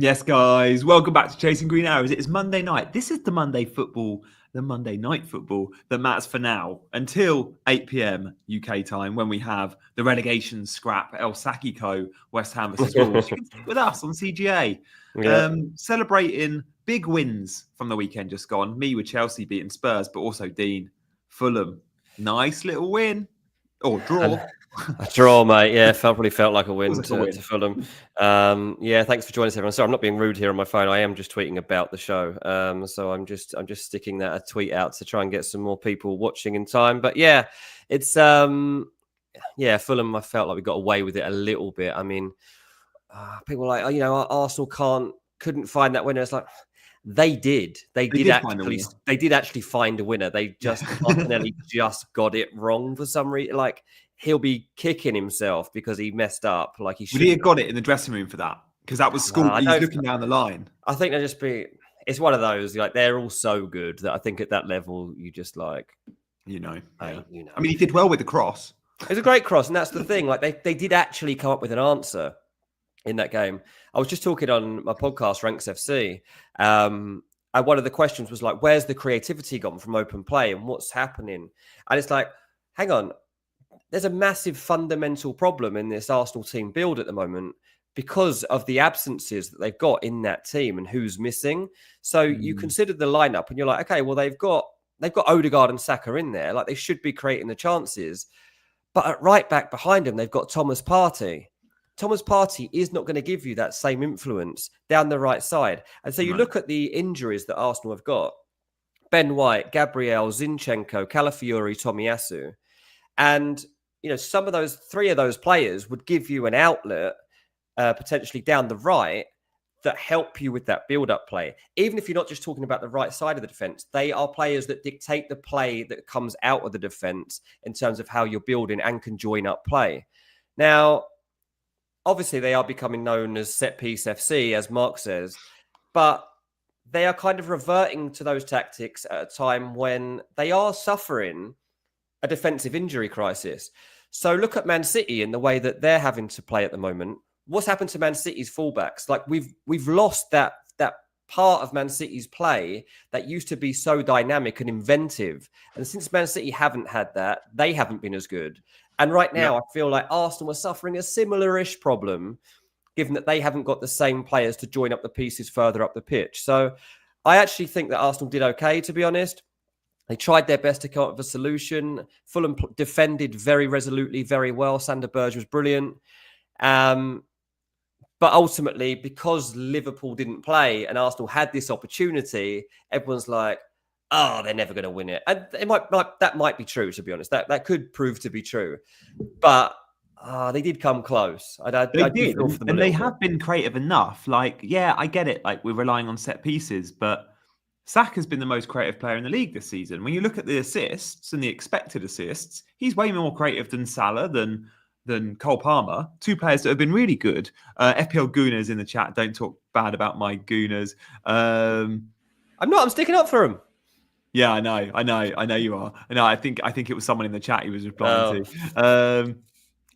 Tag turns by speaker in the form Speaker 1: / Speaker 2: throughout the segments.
Speaker 1: Yes, guys. Welcome back to Chasing Green Arrows. It is Monday night. This is the Monday night football that matters for now until 8 p.m. UK time when we have the relegation scrap El Sakiko, West Ham versus Wolves. You can stick with us on CGA. Celebrating big wins from the weekend just gone. Me with Chelsea beating Spurs, but also Dean, Fulham. Nice little win. Or draw.
Speaker 2: A draw, mate. Yeah, probably felt like a win to Fulham. Yeah, thanks for joining us, everyone. Sorry, I'm not being rude here on my phone. I am just tweeting about the show. So I'm just sticking a tweet out to try and get some more people watching in time. But yeah, it's Fulham. I felt like we got away with it a little bit. I mean, people are like, Arsenal couldn't find that winner. It's like they did. They did actually find a winner. They just Martinelli just got it wrong for some reason. Like, he'll be kicking himself because he messed up. Like he should.
Speaker 1: Would he have got it in the dressing room for that? Because that was school. He's looking down the line.
Speaker 2: I think it's one of those, like, they're all so good that I think at that level you just like,
Speaker 1: I mean, he did well with the cross.
Speaker 2: It was a great cross, and that's the thing. Like they did actually come up with an answer in that game. I was just talking on my podcast, Ranks FC. And one of the questions was like, where's the creativity gone from open play and what's happening? And it's like, hang on. There's a massive fundamental problem in this Arsenal team build at the moment because of the absences that they've got in that team and who's missing. So you consider the lineup and you're like, okay, well, they've got Odegaard and Saka in there. Like, they should be creating the chances. But at right back behind them, they've got Thomas Partey. Thomas Partey is not going to give you that same influence down the right side. And so you look at the injuries that Arsenal have got. Ben White, Gabriel, Zinchenko, Calafiori, Tomiyasu. And some of those, three of those players would give you an outlet potentially down the right that help you with that build-up play. Even if you're not just talking about the right side of the defence, they are players that dictate the play that comes out of the defence in terms of how you're building and can join up play. Now, obviously, they are becoming known as set-piece FC, as Mark says, but they are kind of reverting to those tactics at a time when they are suffering a defensive injury crisis. So look at Man City and the way that they're having to play at the moment. What's happened to Man City's fullbacks? Like, we've lost that part of Man City's play that used to be so dynamic and inventive. And since Man City haven't had that, they haven't been as good. And right now, I feel like Arsenal are suffering a similar-ish problem, given that they haven't got the same players to join up the pieces further up the pitch. So I actually think that Arsenal did okay, to be honest. They tried their best to come up with a solution. Fulham defended very resolutely, very well. Sander Berge was brilliant. But ultimately, because Liverpool didn't play and Arsenal had this opportunity, everyone's like, oh, they're never going to win it. And that might be true, to be honest. That could prove to be true. But they did come close.
Speaker 1: They did. And they have been creative enough. Like, yeah, I get it. Like, we're relying on set pieces, but Saka's been the most creative player in the league this season. When you look at the assists and the expected assists, he's way more creative than Salah, than Cole Palmer, two players that have been really good. FPL Gooners in the chat, don't talk bad about my Gooners.
Speaker 2: I'm not. I'm sticking up for him.
Speaker 1: Yeah, I know you are. I think it was someone in the chat he was replying to.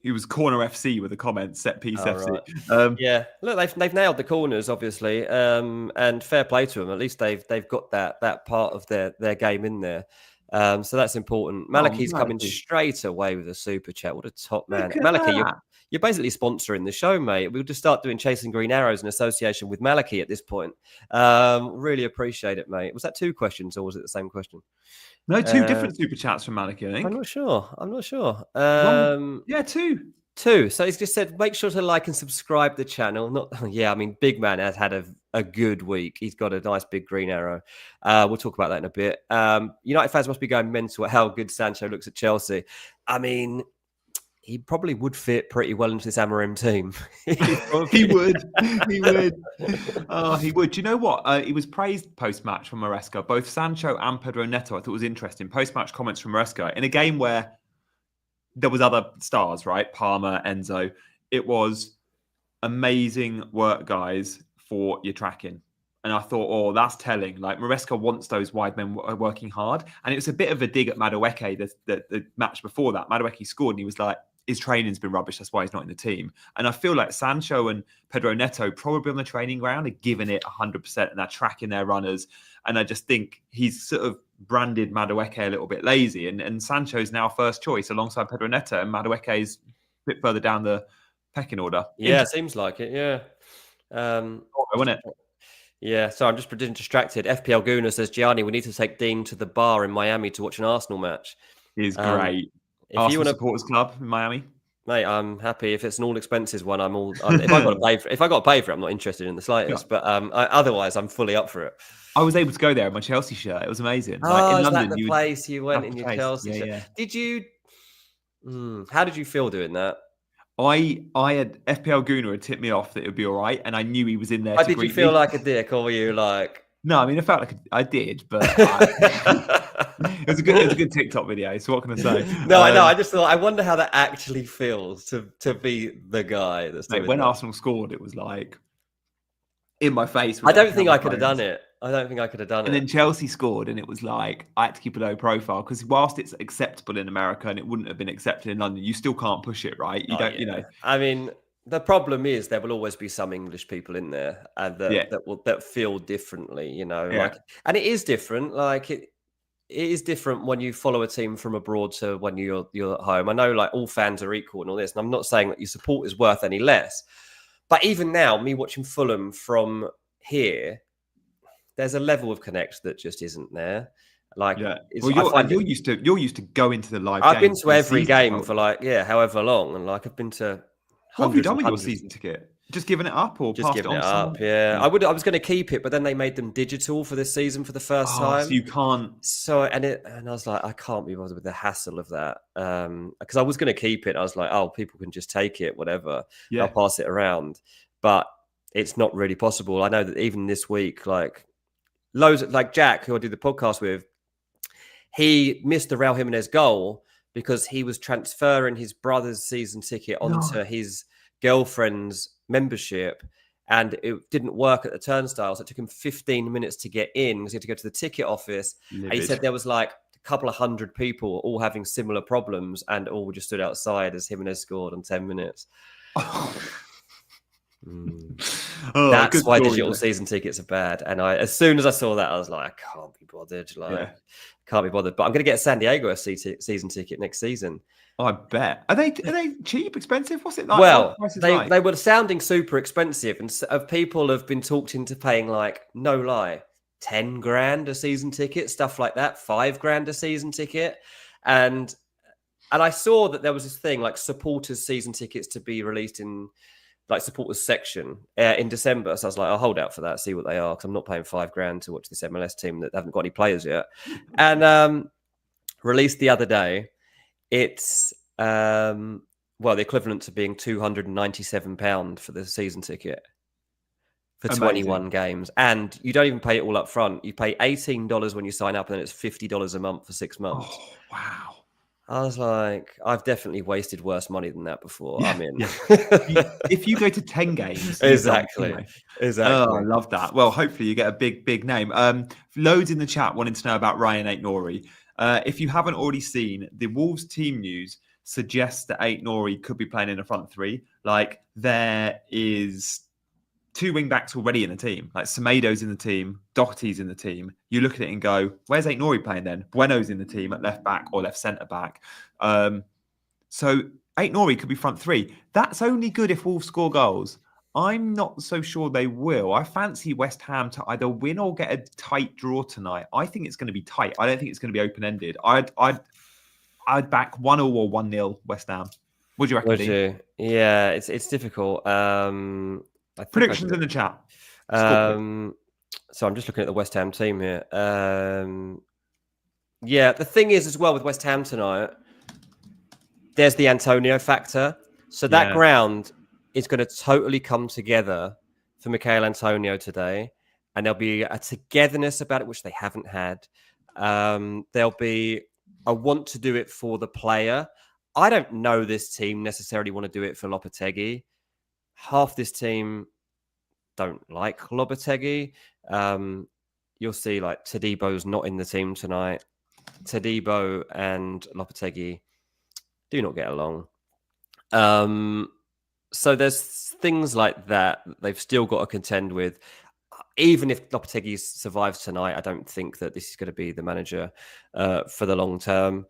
Speaker 1: He was Corner FC with a comment, set piece FC.
Speaker 2: Right. Yeah, look, they've nailed the corners, obviously, and fair play to them. At least they've got that part of their game in there. So that's important. Malachi's coming straight away with a super chat. What a top man, Malachi! You're basically sponsoring the show, mate. We'll just start doing Chasing Green Arrows in association with Malachi at this point. Really appreciate it, mate. Was that two questions or was it the same question?
Speaker 1: No, two different super chats from Malachi, I think.
Speaker 2: I'm not sure.
Speaker 1: Yeah, two.
Speaker 2: So he's just said, make sure to like and subscribe the channel. Big man has had a good week. He's got a nice big green arrow. We'll talk about that in a bit. United fans must be going mental at how good Sancho looks at Chelsea. I mean, he probably would fit pretty well into this Amorim team.
Speaker 1: He would. Oh, he would. Do you know what? He was praised post-match from Maresca. Both Sancho and Pedro Neto, I thought was interesting. Post-match comments from Maresca in a game where there was other stars, right? Palmer, Enzo. It was amazing work, guys, for your tracking. And I thought, that's telling. Like, Maresca wants those wide men working hard. And it was a bit of a dig at Madueke the match before that. Madueke scored and he was like, his training's been rubbish. That's why he's not in the team. And I feel like Sancho and Pedro Neto probably on the training ground are giving it 100% and they're tracking their runners. And I just think he's sort of branded Madueke a little bit lazy. And Sancho's now first choice alongside Pedro Neto, and Madueke is a bit further down the pecking order.
Speaker 2: Yeah, seems like it. Yeah.
Speaker 1: Wasn't it?
Speaker 2: Yeah, so I'm just pretty distracted. FPL Guna says, Gianni, we need to take Dean to the bar in Miami to watch an Arsenal match.
Speaker 1: He's great.
Speaker 2: If
Speaker 1: Arsenal
Speaker 2: you want to,
Speaker 1: Supporters Club in Miami.
Speaker 2: mate, I'm happy. If it's an all expenses one, if I got to pay for it, I'm not interested in the slightest. Yeah. But otherwise, I'm fully up for it.
Speaker 1: I was able to go there in my Chelsea shirt. It was amazing.
Speaker 2: Oh, in London, the place you went in your Chelsea shirt?
Speaker 1: Yeah.
Speaker 2: Did you? How did you feel doing that?
Speaker 1: I had FPL Guna had tipped me off that it would be all right, and I knew he was in there.
Speaker 2: Did you feel like a dick, or were you like?
Speaker 1: No, I mean, I felt like I did, but it was a good TikTok video. So what can I say?
Speaker 2: No, I know. I just thought, I wonder how that actually feels to be the guy that's doing
Speaker 1: when
Speaker 2: that.
Speaker 1: Arsenal scored, it was like in my face.
Speaker 2: I don't think I could have done it. And
Speaker 1: then Chelsea scored, and it was like I had to keep a low profile because whilst it's acceptable in America and it wouldn't have been accepted in London, you still can't push it, right? You know.
Speaker 2: I mean, the problem is there will always be some English people in there that feel differently, you know.
Speaker 1: Yeah.
Speaker 2: And it is different. Like it is different when you follow a team from abroad to when you're at home. I know, like, all fans are equal and all this, and I'm not saying that your support is worth any less. But even now, me watching Fulham from here, there's a level of connect that just isn't there. Like,
Speaker 1: you're used to go into the live.
Speaker 2: I've been to every game for however long, and like I've been to.
Speaker 1: What have you done with your season ticket? Just giving it up, or
Speaker 2: just giving it up? Yeah, I was going to keep it, but then they made them digital for this season for the first time.
Speaker 1: So you can't.
Speaker 2: So and I was like, I can't be bothered with the hassle of that. Because I was going to keep it. I was like, oh, people can just take it, whatever. Yeah. I'll pass it around, but it's not really possible. I know that even this week, like loads of, like Jack, who I do the podcast with, he missed the Raul Jimenez goal because he was transferring his brother's season ticket onto his girlfriend's membership, and it didn't work at the turnstiles. It took him 15 minutes to get in because he had to go to the ticket office. And he said there was like a couple of hundred people all having similar problems, and all just stood outside as Jimenez scored in 10 minutes. That's why digital season tickets are bad. And as soon as I saw that, I was like, I can't be bothered. Can't be bothered. But I'm going to get a San Diego FC season ticket next season.
Speaker 1: I bet. Are they cheap, expensive? What's it like?
Speaker 2: Well, they were sounding super expensive, and people have been talked into paying, like, no lie, 10 grand a season ticket, stuff like that, 5 grand a season ticket. And I saw that there was this thing like supporters season tickets to be released in like supporters section in December. So I was like, I'll hold out for that, see what they are, because I'm not paying 5 grand to watch this MLS team that haven't got any players yet. And released the other day, it's the equivalent to being £297 for the season ticket for 21 games. And you don't even pay it all up front. You pay $18 when you sign up, and then it's $50 a month for 6 months.
Speaker 1: Oh, wow.
Speaker 2: I was like, I've definitely wasted worse money than that before.
Speaker 1: Yeah,
Speaker 2: I'm in.
Speaker 1: Yeah. If you go to 10 games.
Speaker 2: Exactly.
Speaker 1: Oh, I love that. Well, hopefully you get a big name. Loads in the chat wanting to know about Ryan Aït-Nouri. If you haven't already seen, the Wolves team news suggests that Aït-Nouri could be playing in the front three. Like, there is 2 wing backs already in the team. Like, Semedo's in the team, Doherty's in the team. You look at it and go, where's Aït-Nouri playing then? Bueno's in the team at left back or left centre back. So Aït-Nouri could be front three. That's only good if Wolves score goals. I'm not so sure they will. I fancy West Ham to either win or get a tight draw tonight. I think it's going to be tight. I don't think it's going to be open-ended. I'd back 1-0 or 1-0 West Ham. What do you reckon?
Speaker 2: Would you? Yeah, it's difficult.
Speaker 1: Predictions in the chat.
Speaker 2: So I'm just looking at the West Ham team here. Yeah, the thing is as well with West Ham tonight, there's the Antonio factor. So that ground is going to totally come together for Michail Antonio today. And there'll be a togetherness about it, which they haven't had. There'll be a want to do it for the player. I don't know this team necessarily want to do it for Lopetegui. Half this team don't like Lopetegui. You'll see, like, Todibo's not in the team tonight. Todibo and Lopetegui do not get along. So there's things like that they've still got to contend with. Even if Lopetegui survives tonight, I don't think that this is going to be the manager for the long term.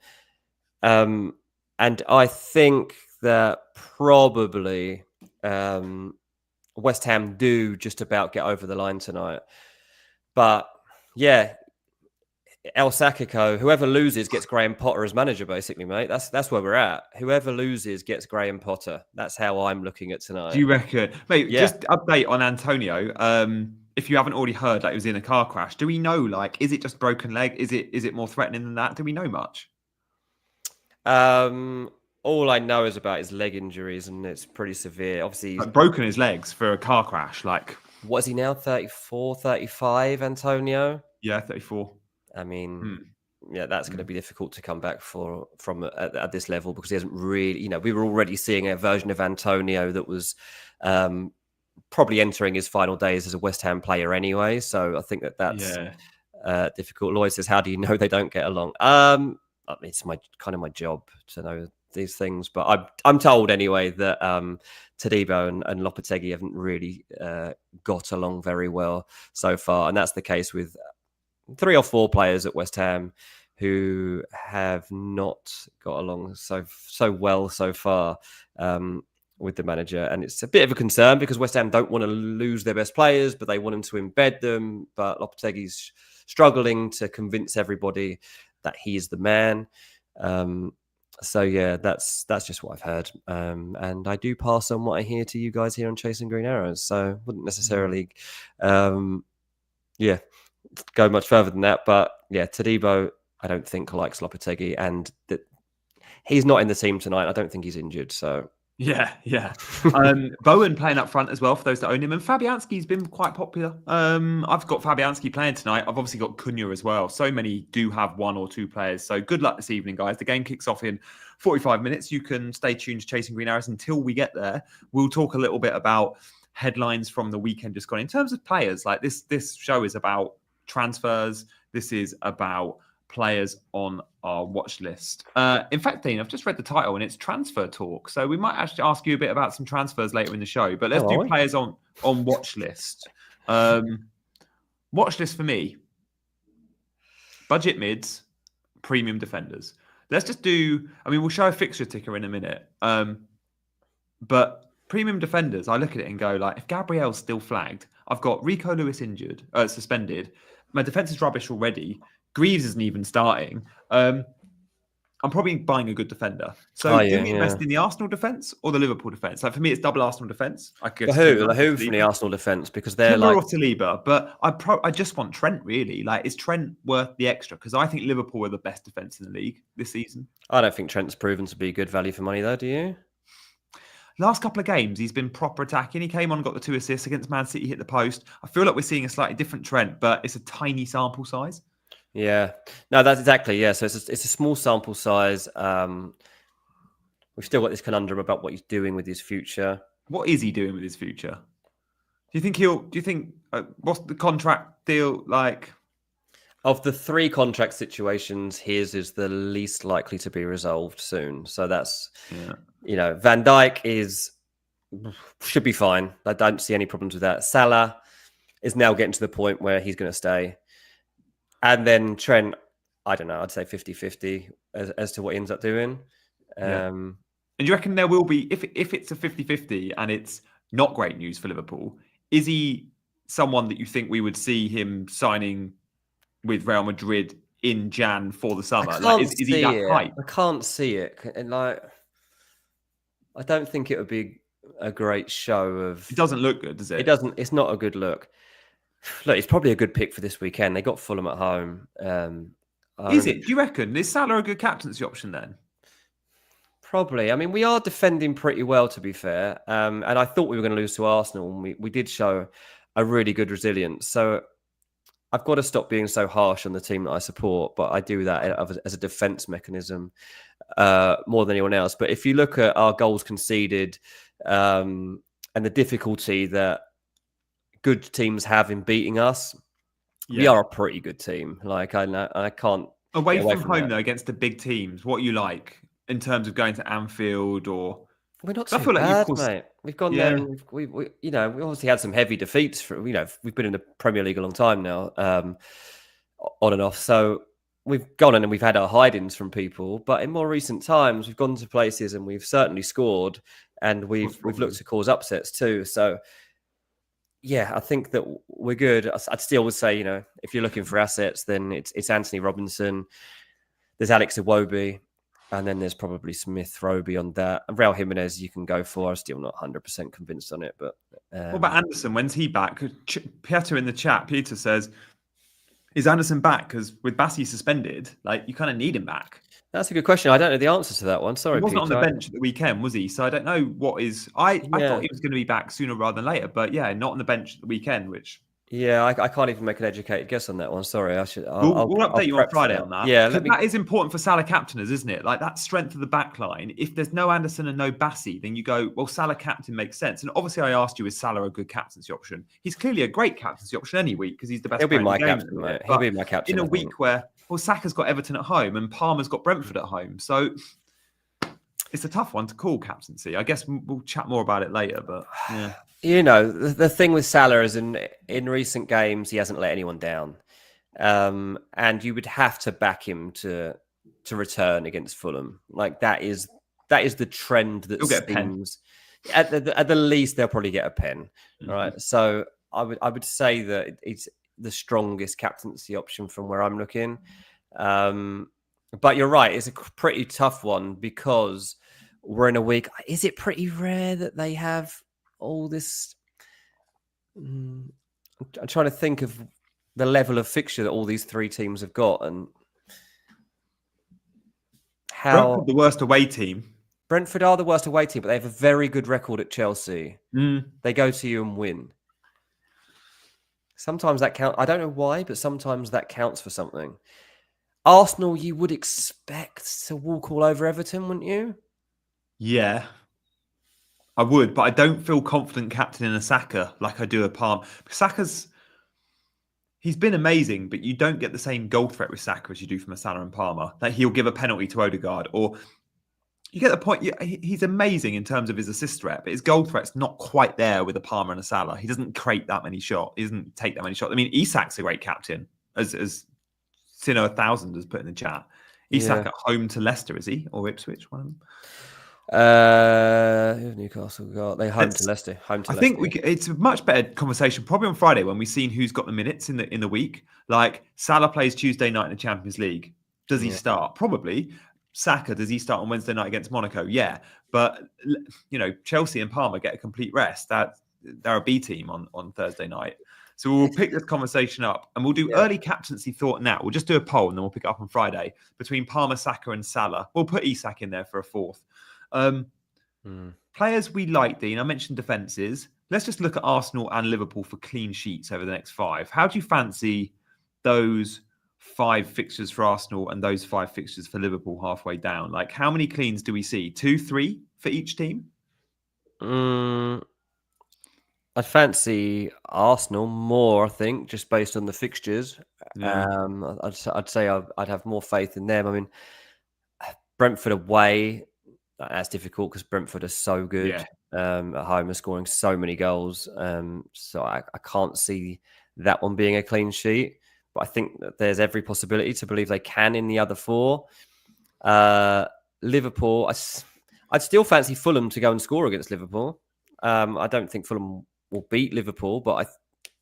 Speaker 2: And I think that probably West Ham do just about get over the line tonight. But yeah, El Sacico, whoever loses gets Graham Potter as manager, basically, mate. That's where we're at. Whoever loses gets Graham Potter. That's how I'm looking at tonight.
Speaker 1: Do you reckon? Mate,
Speaker 2: Yeah.
Speaker 1: just update on Antonio. If you haven't already heard, like, he was in a car crash. Do we know, like, is it just broken leg? Is it more threatening than that? Do we know much?
Speaker 2: All I know is about his leg injuries, and it's pretty severe. Obviously, he's
Speaker 1: Like, broken his legs for a car crash. Like,
Speaker 2: what is he now? 34, 35, Antonio?
Speaker 1: yeah, 34.
Speaker 2: I mean, yeah, that's going to be difficult to come back from at this level, because he hasn't really, we were already seeing a version of Antonio that was probably entering his final days as a West Ham player anyway. So I think that's difficult. Lloyd says, how do you know they don't get along? It's my job to know these things, but I'm told anyway that Todibo and Lopetegui haven't really got along very well so far, and that's the case with 3 or 4 players at West Ham who have not got along so well so far with the manager. And it's a bit of a concern, because West Ham don't want to lose their best players, but they want him to embed them. But Lopetegui's struggling to convince everybody that he is the man. So yeah, that's just what I've heard. And I do pass on what I hear to you guys here on Chasing Green Arrows. So wouldn't necessarily go much further than that. But yeah, Todibo, I don't think likes Lopetegui, and that he's not in the team tonight. I don't think he's injured. So
Speaker 1: yeah. Bowen playing up front as well for those that own him, and Fabianski's been quite popular. I've got Fabianski playing tonight. I've obviously got Cunha as well. So many do have 1 or 2 players. So good luck this evening, guys. The game kicks off in 45 minutes. You can stay tuned to Chasing Green Arrows until we get there. We'll talk a little bit about headlines from the weekend just gone. In terms of players, like this show is about transfers. This is about players on our watch list. In fact, Dean, I've just read the title and it's Transfer Talk. So we might actually ask you a bit about some transfers later in the show. But let's do players on watch list. Watch list for me: budget mids, premium defenders. Let's just do. I mean, we'll show a fixture ticker in a minute. But premium defenders, I look at it and go, like, if Gabriel's still flagged, I've got Rico Lewis suspended. My defense is rubbish already. Greaves isn't even starting. I'm probably buying a good defender. So do we invest in the Arsenal defense or the Liverpool defense? Like, for me, it's double Arsenal defense. I could
Speaker 2: who from the Arsenal defense, because they're
Speaker 1: Timber
Speaker 2: like
Speaker 1: or Saliba, but I just want Trent, really. Like, is Trent worth the extra? Because I think Liverpool are the best defense in the league this season.
Speaker 2: I don't think Trent's proven to be good value for money, though. Do you?
Speaker 1: Last couple of games, he's been proper attacking. He came on and got the 2 assists against Man City, hit the post. I feel like we're seeing a slightly different Trent, but it's a tiny sample size.
Speaker 2: Yeah, no, that's exactly, yeah. So it's a small sample size. We've still got this conundrum about what he's doing with his future.
Speaker 1: What is he doing with his future? Do you think what's the contract deal like?
Speaker 2: Of the 3 contract situations, his is the least likely to be resolved soon. So that's, Van Dijk should be fine. I don't see any problems with that. Salah is now getting to the point where he's going to stay. And then Trent, I don't know, I'd say 50-50 as to what he ends up doing.
Speaker 1: And do you reckon there will be, if it's a 50-50 and it's not great news for Liverpool, is he someone that you think we would see him signing with Real Madrid in Jan for the summer? Like, is he that hype?
Speaker 2: I can't see it. And I don't think it would be a great show of...
Speaker 1: It doesn't look good, does it?
Speaker 2: It doesn't. It's not a good look. Look, it's probably a good pick for this weekend. They got Fulham at home.
Speaker 1: Is it? Do you reckon? Is Salah a good captaincy option then?
Speaker 2: Probably. I mean, we are defending pretty well, to be fair. And I thought we were going to lose to Arsenal, and we did show a really good resilience. So I've got to stop being so harsh on the team that I support, but I do that as a defense mechanism more than anyone else. But if you look at our goals conceded and the difficulty that good teams have in beating us, we are a pretty good team. Like, I can't
Speaker 1: away from home though, against the big teams. What you like in terms of going to Anfield or
Speaker 2: We're not
Speaker 1: I
Speaker 2: too
Speaker 1: feel like you've
Speaker 2: bad,
Speaker 1: caused,
Speaker 2: mate. We've gone there
Speaker 1: yeah.
Speaker 2: and we we obviously had some heavy defeats. We've been in the Premier League a long time now, on and off. So we've gone in and we've had our hide-ins from people. But in more recent times, we've gone to places and we've certainly scored, and we've looked to cause upsets too. So yeah, I think that we're good. I'd still would say, if you're looking for assets, then it's Anthony Robinson. There's Alex Iwobi. And then there's probably Smith Rowe beyond that. And Raul Jimenez you can go for. I'm still not 100% convinced on it. But
Speaker 1: What about Anderson? When's he back? Peter in the chat, Peter says, is Anderson back? Because with Bassi suspended, like you kind of need him back.
Speaker 2: That's a good question. I don't know the answer to that one. Sorry,
Speaker 1: He wasn't
Speaker 2: Peter.
Speaker 1: on the bench at the weekend, was he? So I don't know what is. I thought he was going to be back sooner rather than later, but yeah, not on the bench at the weekend, which.
Speaker 2: Yeah, I can't even make an educated guess on that one. Sorry, I should.
Speaker 1: We'll update you on Friday on that.
Speaker 2: Yeah,
Speaker 1: that is important for Salah captainers, isn't it? Like that strength of the back line. If there's no Anderson and no Bassi, then you go, well, Salah captain makes sense. And obviously, I asked you, is Salah a good captaincy option? He's clearly a great captaincy option any week because he's the best.
Speaker 2: He'll be my captain, mate. He'll be my captain
Speaker 1: in a week where, well, Saka's got Everton at home and Palmer's got Brentford at home, so it's a tough one to call captaincy. I guess we'll chat more about it later, but yeah.
Speaker 2: The thing with Salah is in recent games, he hasn't let anyone down. And you would have to back him to return against Fulham. Like that is the trend that seems at the least they'll probably get a pen. Mm-hmm. Right. So I would say that it's the strongest captaincy option from where I'm looking. But you're right, it's a pretty tough one because we're in a week. Is it pretty rare that they have all this? I'm trying to think of the level of fixture that all these three teams have got, and how
Speaker 1: Brentford, the worst away team.
Speaker 2: Brentford are the worst away team, but they have a very good record at Chelsea. They go to you and win. Sometimes that counts. I don't know why, but sometimes that counts for something. Arsenal, you would expect to walk all over Everton, wouldn't you?
Speaker 1: Yeah, I would, but I don't feel confident captaining a Saka like I do a Palmer. He's been amazing, but you don't get the same goal threat with Saka as you do from a Salah and Palmer. Like he'll give a penalty to Odegaard, or you get the point. He's amazing in terms of his assist threat, but his goal threat's not quite there with a Palmer and a Salah. He doesn't create that many shots. He doesn't take that many shots. I mean, Isak's a great captain, as Sino 1000 has put in the chat. Isak at home to Leicester, is he? Or Ipswich, one of them?
Speaker 2: Who have Newcastle got? They home to Leicester. I
Speaker 1: think it's a much better conversation probably on Friday when we've seen who's got the minutes in the week. Like Salah plays Tuesday night in the Champions League. Does he start? Probably. Saka, does he start on Wednesday night against Monaco? Yeah. But Chelsea and Palmer get a complete rest. They're a B team on Thursday night. So we'll pick this conversation up and we'll do early captaincy thought now. We'll just do a poll and then we'll pick it up on Friday between Palmer, Saka and Salah. We'll put Isak in there for a fourth. Players we like, Dean. I mentioned defences. Let's just look at Arsenal and Liverpool for clean sheets over the next 5. How do you fancy those 5 fixtures for Arsenal and those 5 fixtures for Liverpool halfway down? Like how many cleans do we see? 2, 3 for each team?
Speaker 2: I'd fancy Arsenal more, I think, just based on the fixtures. Yeah. I'd say I'd have more faith in them. I mean, Brentford away, that's difficult because Brentford are so good at home and scoring so many goals. So I can't see that one being a clean sheet. But I think that there's every possibility to believe they can in the other 4. Liverpool, I'd still fancy Fulham to go and score against Liverpool. I don't think Fulham will beat Liverpool, but I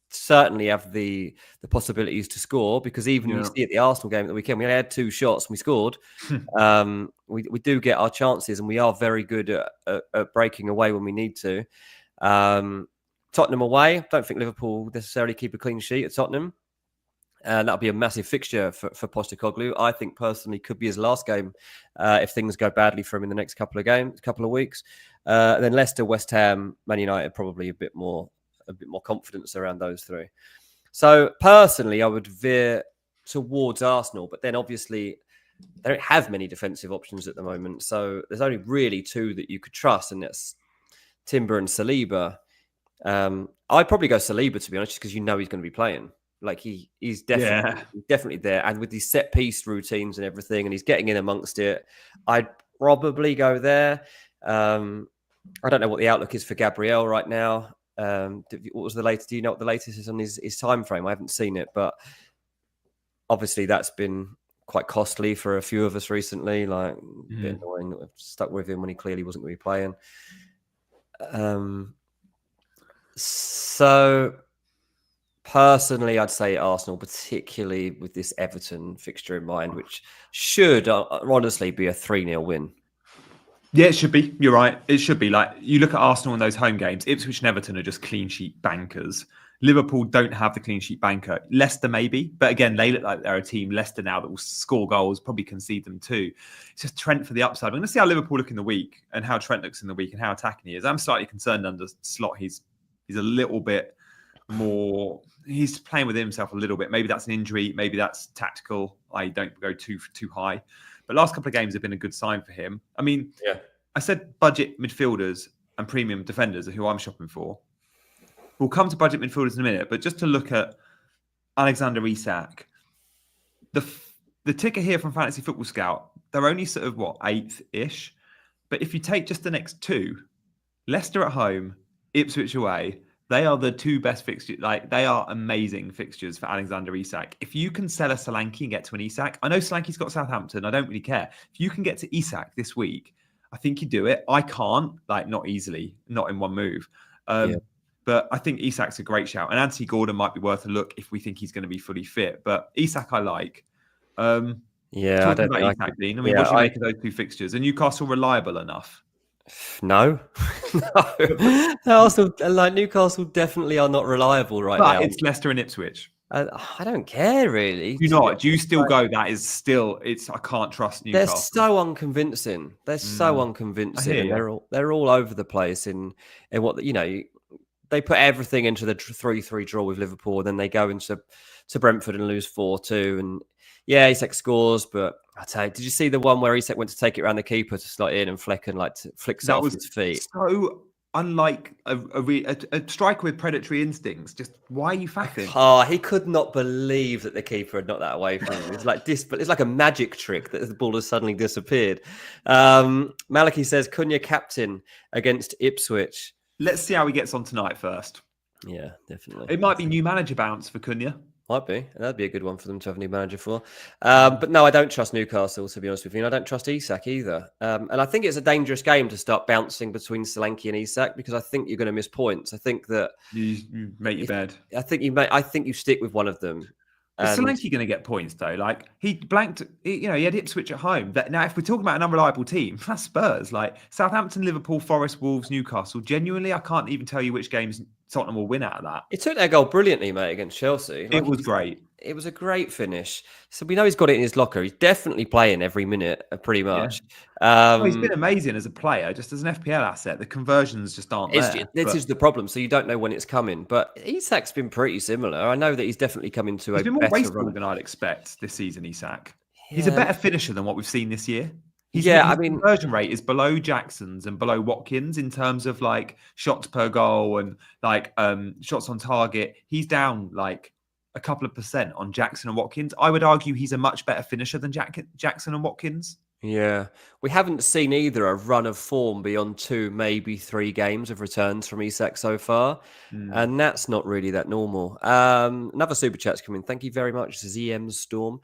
Speaker 2: certainly have the possibilities to score because even you see at the Arsenal game at the weekend, we only had 2 shots and we scored. We do get our chances and we are very good at breaking away when we need to. Tottenham away, I don't think Liverpool necessarily keep a clean sheet at Tottenham. And that'll be a massive fixture for Postecoglou. I think personally could be his last game if things go badly for him in the next couple of weeks. Then Leicester, West Ham, Man United, probably a bit more confidence around those 3. So personally, I would veer towards Arsenal, but then obviously they don't have many defensive options at the moment. So there's only really 2 that you could trust, and that's Timber and Saliba. I'd probably go Saliba, to be honest, just because he's going to be playing. Like he's definitely there, and with these set piece routines and everything, and he's getting in amongst it. I'd probably go there. I don't know what the outlook is for Gabriel right now. What was the latest? Do you know what the latest is on his time frame? I haven't seen it, but obviously that's been quite costly for a few of us recently. Like a bit annoying that we've stuck with him when he clearly wasn't going to be playing. So personally, I'd say Arsenal, particularly with this Everton fixture in mind, which should honestly be a 3-0 win.
Speaker 1: Yeah, it should be. You're right. It should be. Like, you look at Arsenal in those home games, Ipswich and Everton are just clean sheet bankers. Liverpool don't have the clean sheet banker. Leicester maybe, but again, they look like they're a team. Leicester now that will score goals, probably concede them too. It's just Trent for the upside. I'm going to see how Liverpool look in the week and how Trent looks in the week and how attacking he is. I'm slightly concerned under Slot. He's a little bit more. He's playing with himself a little bit. Maybe that's an injury. Maybe that's tactical. I don't go too high. But last couple of games have been a good sign for him. I mean,
Speaker 2: yeah.
Speaker 1: I said budget midfielders and premium defenders are who I'm shopping for. We'll come to budget midfielders in a minute, but just to look at Alexander Isak, the ticker here from Fantasy Football Scout, they're only sort of, 8th-ish? But if you take just the next two, Leicester at home, Ipswich away, they are the two best fixtures. Like, they are amazing fixtures for Alexander Isak. If you can sell a Solanke and get to an Isak, I know Solanke's got Southampton. I don't really care. If you can get to Isak this week, I think you do it. I can't, not easily, not in one move. But I think Isak's a great shout. And Anthony Gordon might be worth a look if we think he's going to be fully fit. But Isak I like.
Speaker 2: I don't
Speaker 1: think Isak, Dean. I mean, what do you make of those two fixtures? Are Newcastle reliable enough?
Speaker 2: No. Also, Newcastle definitely are not reliable now.
Speaker 1: But it's Leicester and Ipswich.
Speaker 2: I don't care really.
Speaker 1: Do you still go? That is still. I can't trust Newcastle.
Speaker 2: They're so unconvincing. They're all over the place in what they put everything into the 3-3 draw with Liverpool. Then they go into Brentford and lose 4-2. And yeah, Isak scores, but I tell you, did you see the one where Isak went to take it around the keeper to slot in and Flecken flicks it off his feet?
Speaker 1: So unlike a striker with predatory instincts. Just why are you faffing?
Speaker 2: Oh, he could not believe that the keeper had knocked that away from him. It's like this, but it's like a magic trick that the ball has suddenly disappeared. Malachi says Cunha captain against Ipswich.
Speaker 1: Let's see how he gets on tonight first.
Speaker 2: Yeah, definitely.
Speaker 1: It might be new manager bounce for Cunha.
Speaker 2: Might be. That'd be a good one for them to have a new manager for. But no, I don't trust Newcastle, to be honest with you. And I don't trust Isak either. And I think it's a dangerous game to start bouncing between Solanke and Isak because I think you're going to miss points. I think that
Speaker 1: you make your bed.
Speaker 2: I think you stick with one of them.
Speaker 1: Is Solanke going to get points though? Like he blanked, he had Ipswich at home. Now, if we're talking about an unreliable team, that's Spurs. Like Southampton, Liverpool, Forest, Wolves, Newcastle. Genuinely, I can't even tell you which games Tottenham will win out of that.
Speaker 2: He took their goal brilliantly, mate, against Chelsea.
Speaker 1: It was great.
Speaker 2: It was a great finish. So we know he's got it in his locker. He's definitely playing every minute, pretty much.
Speaker 1: Yeah. He's been amazing as a player, just as an FPL asset. The conversions just aren't there.
Speaker 2: This is the problem. So you don't know when it's coming. But Isak's been pretty similar. I know that he's definitely coming to
Speaker 1: he's
Speaker 2: a
Speaker 1: been more
Speaker 2: better
Speaker 1: wasteful
Speaker 2: run
Speaker 1: than I'd expect this season, Isak.
Speaker 2: Yeah.
Speaker 1: He's a better finisher than what we've seen this year. His conversion rate is below Jackson's and below Watkins in terms of like shots per goal and like shots on target. He's down like a couple of % on Jackson and Watkins. I would argue he's a much better finisher than Jackson and Watkins.
Speaker 2: Yeah. We haven't seen either a run of form beyond 2, maybe 3 games of returns from Isak so far. And that's not really that normal. Another super chat's coming. Thank you very much, ZM Storm.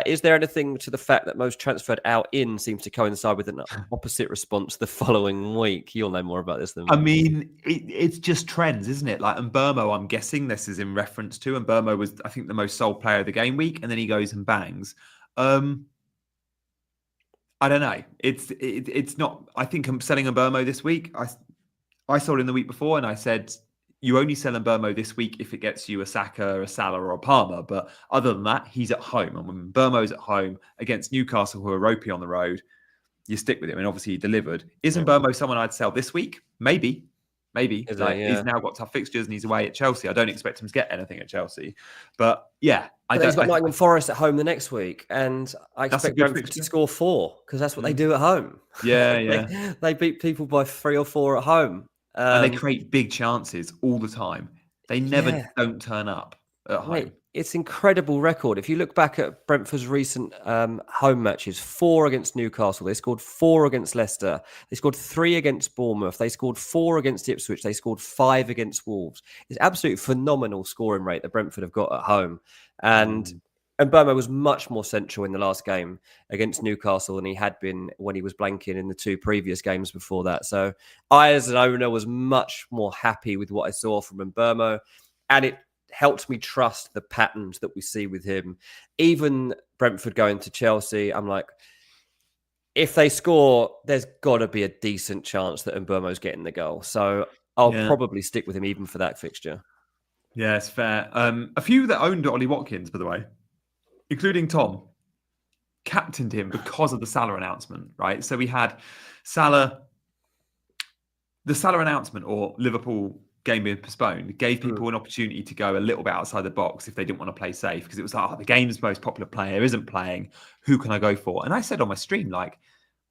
Speaker 2: Is there anything to the fact that most transferred out in seems to coincide with an opposite response the following week? You'll know more about this than me.
Speaker 1: I mean, it's just trends, isn't it? Like Mbeumo, I'm guessing this is in reference to. Mbeumo was, I think, the most sold player of the game week, and then he goes and bangs. I don't know. It's not. I think I'm selling Mbeumo this week. I sold him the week before, and I said you only sell Mbeumo this week if it gets you a Saka, a Salah, or a Palmer. But other than that, he's at home, and when Mbeumo's at home against Newcastle, who are ropey on the road, you stick with him, and obviously he delivered. Isn't Mbeumo someone I'd sell this week? Maybe. He's now got tough fixtures and he's away at Chelsea. I don't expect him to get anything at Chelsea, but yeah,
Speaker 2: he's got Nottingham Forest at home the next week, and I expect Brentford to score 4 because that's what they do at home.
Speaker 1: Yeah,
Speaker 2: they beat people by 3 or 4 at home,
Speaker 1: and they create big chances all the time. They never don't turn up. at home.
Speaker 2: Mate, it's incredible record. If you look back at Brentford's recent home matches, 4 against Newcastle, they scored 4 against Leicester, they scored 3 against Bournemouth, they scored 4 against Ipswich, they scored 5 against Wolves. It's absolutely phenomenal scoring rate that Brentford have got at home. And Mbeumo was much more central in the last game against Newcastle than he had been when he was blanking in the 2 previous games before that. So I, as an owner, was much more happy with what I saw from Mbeumo, and it helped me trust the patterns that we see with him. Even Brentford going to Chelsea, I'm like, if they score, there's got to be a decent chance that Mbeumo's getting the goal. So I'll probably stick with him even for that fixture.
Speaker 1: Yeah, it's fair. A few that owned Ollie Watkins, by the way, including Tom, captained him because of the Salah announcement, right? So we had the Salah announcement, or Liverpool game being postponed, gave people an opportunity to go a little bit outside the box if they didn't want to play safe, because it was like, the game's most popular player isn't playing. Who can I go for? And I said on my stream, like,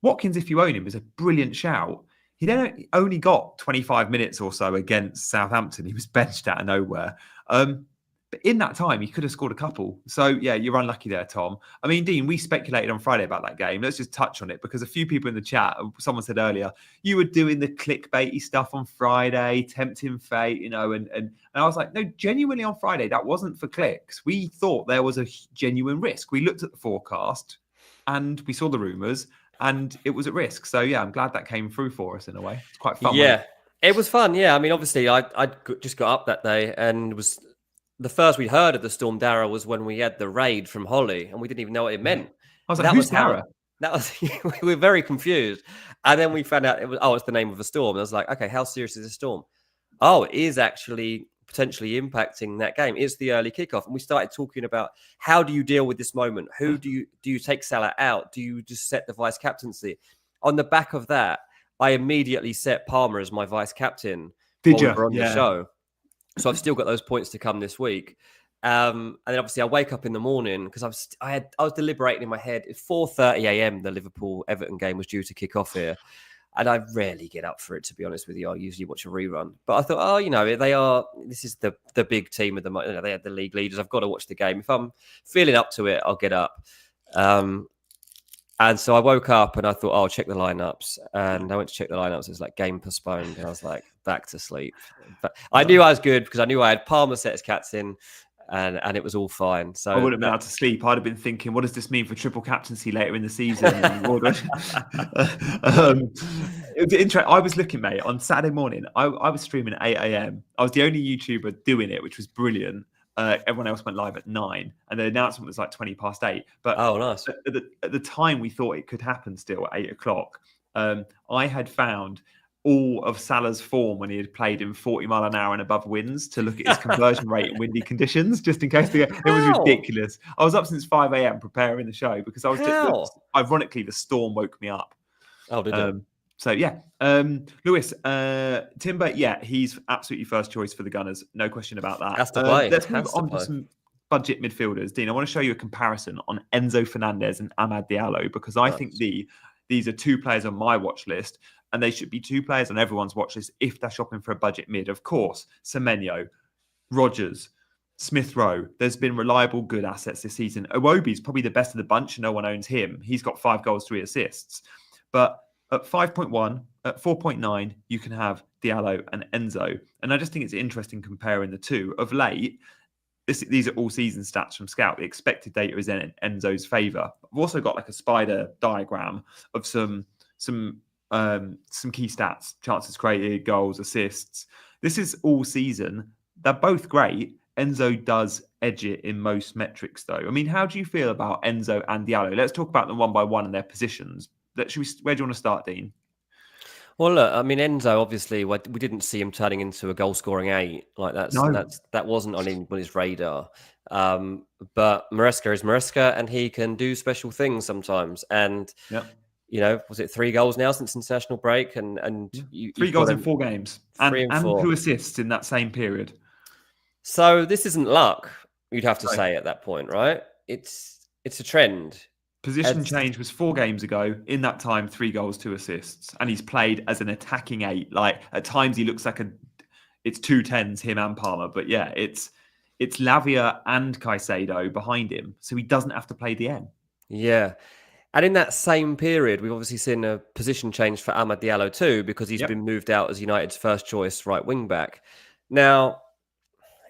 Speaker 1: Watkins, if you own him, is a brilliant shout. He then only got 25 minutes or so against Southampton. He was benched out of nowhere. But in that time, he could have scored a couple. So, yeah, you're unlucky there, Tom. I mean, Dean, we speculated on Friday about that game. Let's just touch on it, because a few people in the chat, someone said earlier, you were doing the clickbaity stuff on Friday, tempting fate, and I was like, no, genuinely on Friday, that wasn't for clicks. We thought there was a genuine risk. We looked at the forecast and we saw the rumours, and it was at risk. So, yeah, I'm glad that came through for us in a way. It's quite fun.
Speaker 2: Yeah, it was fun. Yeah, I mean, obviously, I just got up that day, and was the first we heard of the Storm Dara was when we had the raid from Holly, and we didn't even know what it meant.
Speaker 1: I was like, who's Dara?
Speaker 2: That was we were very confused, and then we found out it's the name of a storm. And I was like, okay, how serious is a storm? Oh, it is actually potentially impacting that game. It's the early kickoff, and we started talking about how do you deal with this moment? Who do you take Salah out? Do you just set the vice captaincy? On the back of that, I immediately set Palmer as my vice captain.
Speaker 1: Did you?
Speaker 2: We were on the show. So I've still got those points to come this week. And then obviously I wake up in the morning because I was deliberating in my head. At 4:30 a.m. the Liverpool-Everton game was due to kick off here. And I rarely get up for it, to be honest with you. I usually watch a rerun. But I thought, this is the big team of the moment. They had the league leaders. I've got to watch the game. If I'm feeling up to it, I'll get up. And so I woke up and I thought, I'll check the lineups. And I went to check the lineups. It was like game postponed. And I was like, back to sleep. But I knew I was good because I knew I had Palmer set as captain, and it was all fine. So
Speaker 1: I wouldn't have been able to sleep. I'd have been thinking, what does this mean for triple captaincy later in the season? It was interesting. I was looking, mate, on Saturday morning. I was streaming at 8 a.m. I was the only YouTuber doing it, which was brilliant. Everyone else went live at 9, and the announcement was like 20 past 8. But
Speaker 2: nice.
Speaker 1: At the time we thought it could happen still at 8 o'clock, I had found all of Salah's form when he had played in 40 mile an hour and above winds to look at his conversion rate in windy conditions, just in case. It was ridiculous. I was up since 5 a.m. preparing the show because I was ironically, the storm woke me up.
Speaker 2: Oh, did it?
Speaker 1: So, yeah. Lewis, Timber, yeah, he's absolutely first choice for the Gunners. No question about that.
Speaker 2: That's the play.
Speaker 1: Let's move on to some budget midfielders. Dean, I want to show you a comparison on Enzo Fernandez and Amad Diallo, because I think these are 2 players on my watch list, and they should be 2 players on everyone's watch list if they're shopping for a budget mid. Of course, Semenyo, Rodgers, Smith Rowe. There's been reliable, good assets this season. Iwobi's probably the best of the bunch, and no one owns him. He's got 5 goals, 3 assists. But at 5.1, at 4.9, you can have Diallo and Enzo. And I just think it's interesting comparing the two. Of late, these are all season stats from Scout. The expected data is in Enzo's favour. I've also got like a spider diagram of some key stats: chances created, goals, assists. This is all season. They're both great. Enzo does edge it in most metrics, though. I mean, how do you feel about Enzo and Diallo? Let's talk about them one by one and their positions. Where do you want to start, Dean?
Speaker 2: Well, look, I mean, Enzo, obviously, we didn't see him turning into a goal-scoring 8. Like that wasn't on his radar. But Maresca is Maresca, and he can do special things sometimes. And was it 3 goals now since international break? And
Speaker 1: 3 goals in 4 games, and 2 assists in that same period.
Speaker 2: So this isn't luck, you'd have to say at that point, right? It's a trend.
Speaker 1: Position change was 4 games ago. In that time, 3 goals, 2 assists. And he's played as an attacking 8. Like, at times he looks like it's 2 10s, him and Palmer. But yeah, it's Lavia and Caicedo behind him, so he doesn't have to play DM.
Speaker 2: Yeah. And in that same period, we've obviously seen a position change for Amad Diallo too, because he's been moved out as United's first choice right wing back. Now,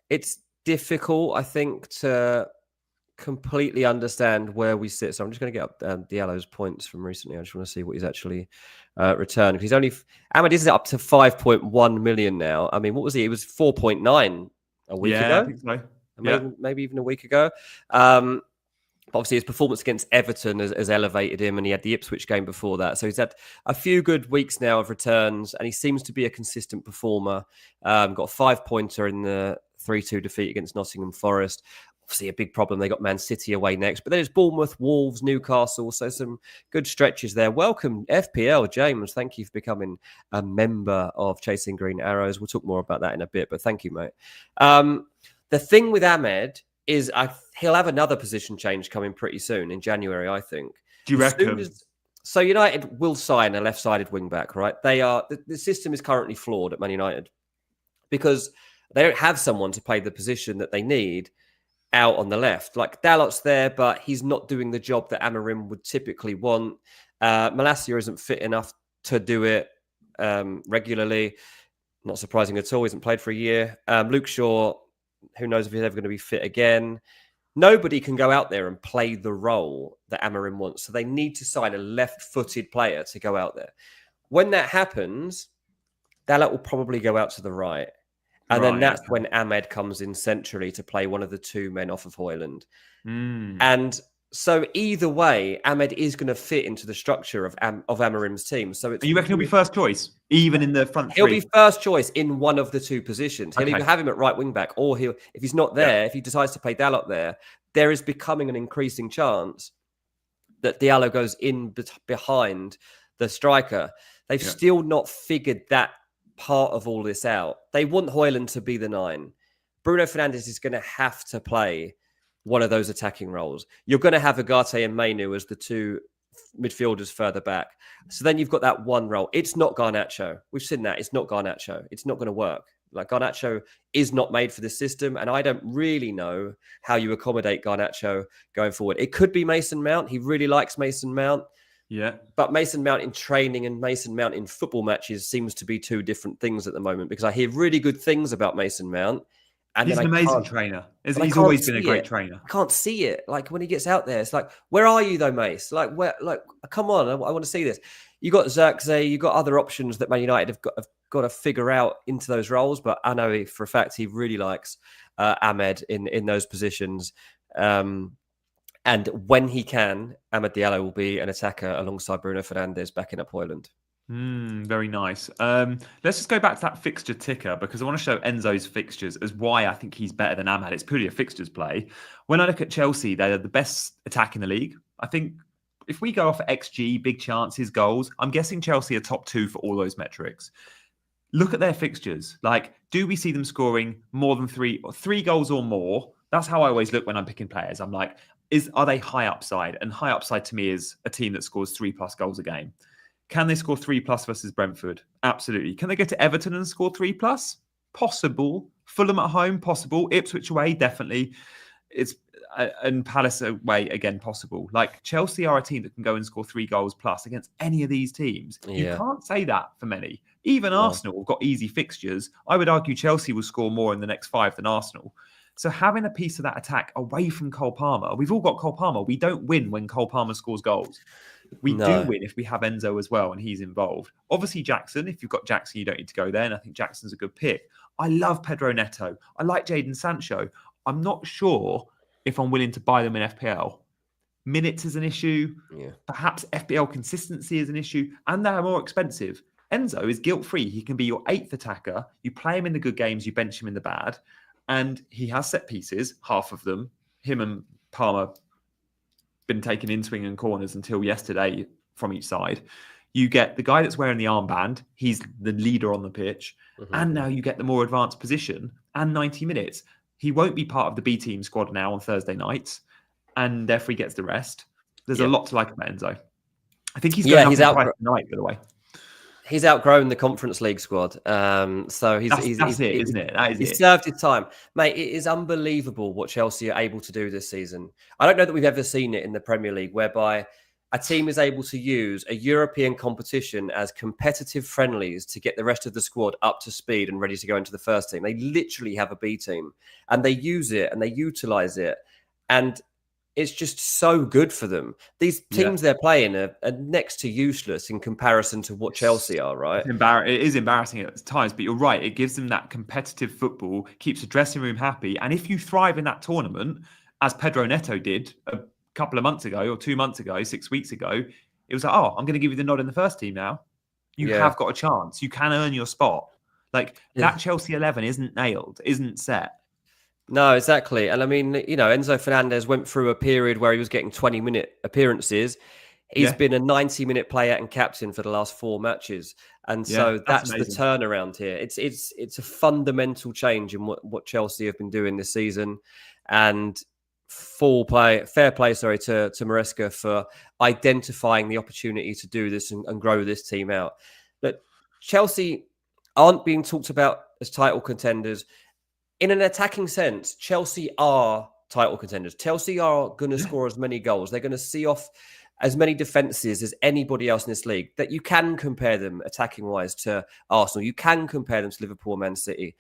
Speaker 2: it's difficult, I think, to completely understand where we sit. So I'm just going to get up Diallo's points from recently. I just want to see what he's actually returned. Because Amad is up to 5.1 million now. I mean, what was he? It was 4.9 a week ago.
Speaker 1: I think so.
Speaker 2: Maybe even a week ago. Obviously, his performance against Everton has elevated him, and he had the Ipswich game before that. So he's had a few good weeks now of returns, and he seems to be a consistent performer. Got a 5-pointer in the 3-2 defeat against Nottingham Forest. Obviously, a big problem. They got Man City away next, but there's Bournemouth, Wolves, Newcastle. So some good stretches there. Welcome, FPL, James. Thank you for becoming a member of Chasing Green Arrows. We'll talk more about that in a bit, but thank you, mate. The thing with Ahmed is he'll have another position change coming pretty soon in January, I think.
Speaker 1: Do you reckon?
Speaker 2: So United will sign a left-sided wing-back, right? The system is currently flawed at Man United because they don't have someone to play the position that they need out on the left. Like Dalot's there, but he's not doing the job that Amorim would typically want. Malacia isn't fit enough to do it regularly. Not surprising at all. He hasn't played for a year. Luke Shaw, who knows if he's ever going to be fit again. Nobody can go out there and play the role that Amorim wants. So they need to sign a left-footed player to go out there. When that happens, Dalot will probably go out to the right. And then that's when Ahmed comes in centrally to play one of the two men off of Højlund. And so either way, Ahmed is going to fit into the structure of Amorim's team. So
Speaker 1: you reckon he'll be first choice, even in the front three?
Speaker 2: He'll be first choice in one of the two positions. He'll either have him at right wing back, or if he's not there, if he decides to play Dalot there is becoming an increasing chance that Diallo goes in behind the striker. They've still not figured that part of all this out. They want Højlund to be the 9. Bruno Fernandes is going to have to play one of those attacking roles. You're going to have Ugarte and Mainu as the two midfielders further back. So then you've got that one role. It's not Garnacho. We've seen that. It's not Garnacho. It's not going to work. Like Garnacho is not made for this system, and I don't really know how you accommodate Garnacho going forward. It could be Mason Mount. He really likes Mason Mount.
Speaker 1: Yeah.
Speaker 2: But Mason Mount in training and Mason Mount in football matches seems to be two different things at the moment, because I hear really good things about Mason Mount. And
Speaker 1: he's an amazing trainer. He's always been a great trainer.
Speaker 2: I can't see it. Like when he gets out there, it's like, where are you though, Mace? Like, come on, I want to see this. You got Xerxes, you got other options that Man United have got to figure out into those roles. But I know for a fact he really likes Ahmed in those positions. And when he can, Amad Diallo will be an attacker alongside Bruno Fernandes backing up Højlund.
Speaker 1: Very nice. Let's just go back to that fixture ticker, because I want to show Enzo's fixtures as why I think he's better than Amad. It's purely a fixtures play. When I look at Chelsea, they're the best attack in the league. I think if we go off at XG, big chances, goals, I'm guessing Chelsea are top 2 for all those metrics. Look at their fixtures. Like, do we see them scoring more than 3 goals or more? That's how I always look when I'm picking players. I'm like, are they high upside? And high upside to me is a team that scores 3+ goals a game. Can they score 3+ versus Brentford? Absolutely. Can they go to Everton and score 3+? Possible. Fulham at home? Possible. Ipswich away? Definitely. And Palace away? Again, possible. Like, Chelsea are a team that can go and score 3 goals plus against any of these teams. Yeah. You can't say that for many. Even Arsenal have got easy fixtures. I would argue Chelsea will score more in the next 5 than Arsenal. So having a piece of that attack away from Cole Palmer, we've all got Cole Palmer. We don't win when Cole Palmer scores goals. We do win if we have Enzo as well and he's involved. Obviously, Jackson, if you've got Jackson, you don't need to go there. And I think Jackson's a good pick. I love Pedro Neto. I like Jadon Sancho. I'm not sure if I'm willing to buy them in FPL. Minutes is an issue. Yeah. Perhaps FPL consistency is an issue. And they're more expensive. Enzo is guilt-free. He can be your 8th attacker. You play him in the good games. You bench him in the bad. And he has set pieces, half of them. Him and Palmer been taken in swing and corners until yesterday from each side. You get the guy that's wearing the armband. He's the leader on the pitch. Mm-hmm. And now you get the more advanced position and 90 minutes. He won't be part of the B team squad now on Thursday nights. And therefore he gets the rest. There's a lot to like about Enzo. I think he's going up in price tonight, by the way.
Speaker 2: He's outgrown the Conference League squad. So
Speaker 1: That's it, isn't it? That is
Speaker 2: he's
Speaker 1: it.
Speaker 2: served his time. Mate, it is unbelievable what Chelsea are able to do this season. I don't know that we've ever seen it in the Premier League, whereby a team is able to use a European competition as competitive friendlies to get the rest of the squad up to speed and ready to go into the first team. They literally have a B team, and they use it and they utilize it. And it's just so good for them. These teams they're playing are next to useless in comparison to what Chelsea are, right?
Speaker 1: It is embarrassing at times, but you're right. It gives them that competitive football, keeps the dressing room happy. And if you thrive in that tournament, as Pedro Neto did a couple of months ago or 2 months ago, 6 weeks ago, it was like, oh, I'm going to give you the nod in the first team now. You have got a chance. You can earn your spot. Like that Chelsea 11 isn't nailed, isn't set.
Speaker 2: No, exactly. And I mean, Enzo Fernandez went through a period where he was getting 20-minute appearances. He's been a 90-minute player and captain for the last 4 matches. And so that's the turnaround here. It's a fundamental change in what Chelsea have been doing this season. And fair play, to Maresca for identifying the opportunity to do this and grow this team out. But Chelsea aren't being talked about as title contenders. In an attacking sense, Chelsea are title contenders. Chelsea are going to score as many goals. They're going to see off as many defenses as anybody else in this league. That you can compare them attacking-wise to Arsenal. You can compare them to Liverpool and Man City.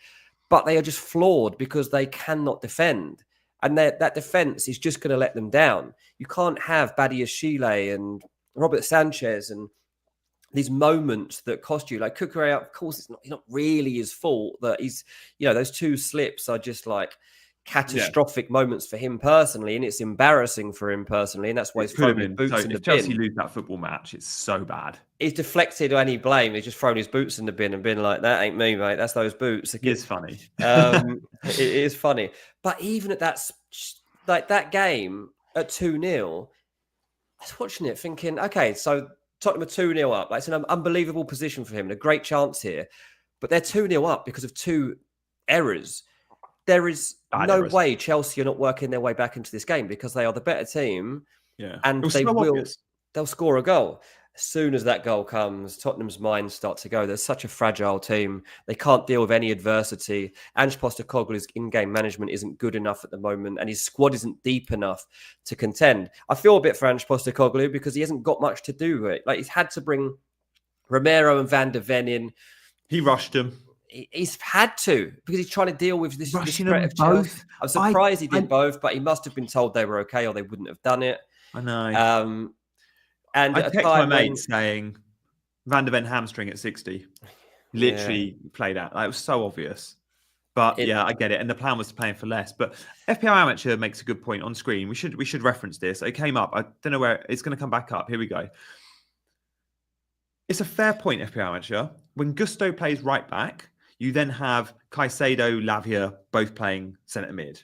Speaker 2: But they are just flawed because they cannot defend. And that defense is just going to let them down. You can't have Badiashile and Robert Sanchez and these moments that cost you. Like Cucurella, of course, it's not really his fault that he's, those 2 slips are just like catastrophic moments for him personally, and it's embarrassing for him personally, and that's why he's thrown his boots in the bin.
Speaker 1: If Chelsea lose that football match, it's so bad.
Speaker 2: He's deflected any blame. He's just thrown his boots in the bin and been like, "That ain't me, mate. That's those boots."
Speaker 1: It's funny.
Speaker 2: It is funny, but even at that game at 2-0, I was watching it thinking, okay, so Tottenham are 2-0 up. Like, it's an unbelievable position for him and a great chance here. But they're 2-0 up because of 2 errors. There is no way Chelsea are not working their way back into this game because they are the better team.
Speaker 1: Yeah.
Speaker 2: And they'll score a goal. As soon as that goal comes, Tottenham's minds start to go. They're such a fragile team. They can't deal with any adversity. Ange Postecoglou's in-game management isn't good enough at the moment, and his squad isn't deep enough to contend. I feel a bit for Ange Postecoglou because he hasn't got much to do with it. Like, he's had to bring Romero and Van de Ven in.
Speaker 1: He rushed them.
Speaker 2: He's had to because he's trying to deal with this threat of
Speaker 1: both.
Speaker 2: I'm surprised he did both, but he must have been told they were okay or they wouldn't have done it.
Speaker 1: I know. And I text my mate saying Van de Ven hamstring at 60. Literally played out. It was so obvious. But I get it. And the plan was to play him for less. But FPL Amateur makes a good point on screen. We should reference this. It came up. I don't know where it's going to come back up. Here we go. It's a fair point, FPL Amateur. When Gusto plays right back, you then have Caicedo, Lavia both playing centre mid.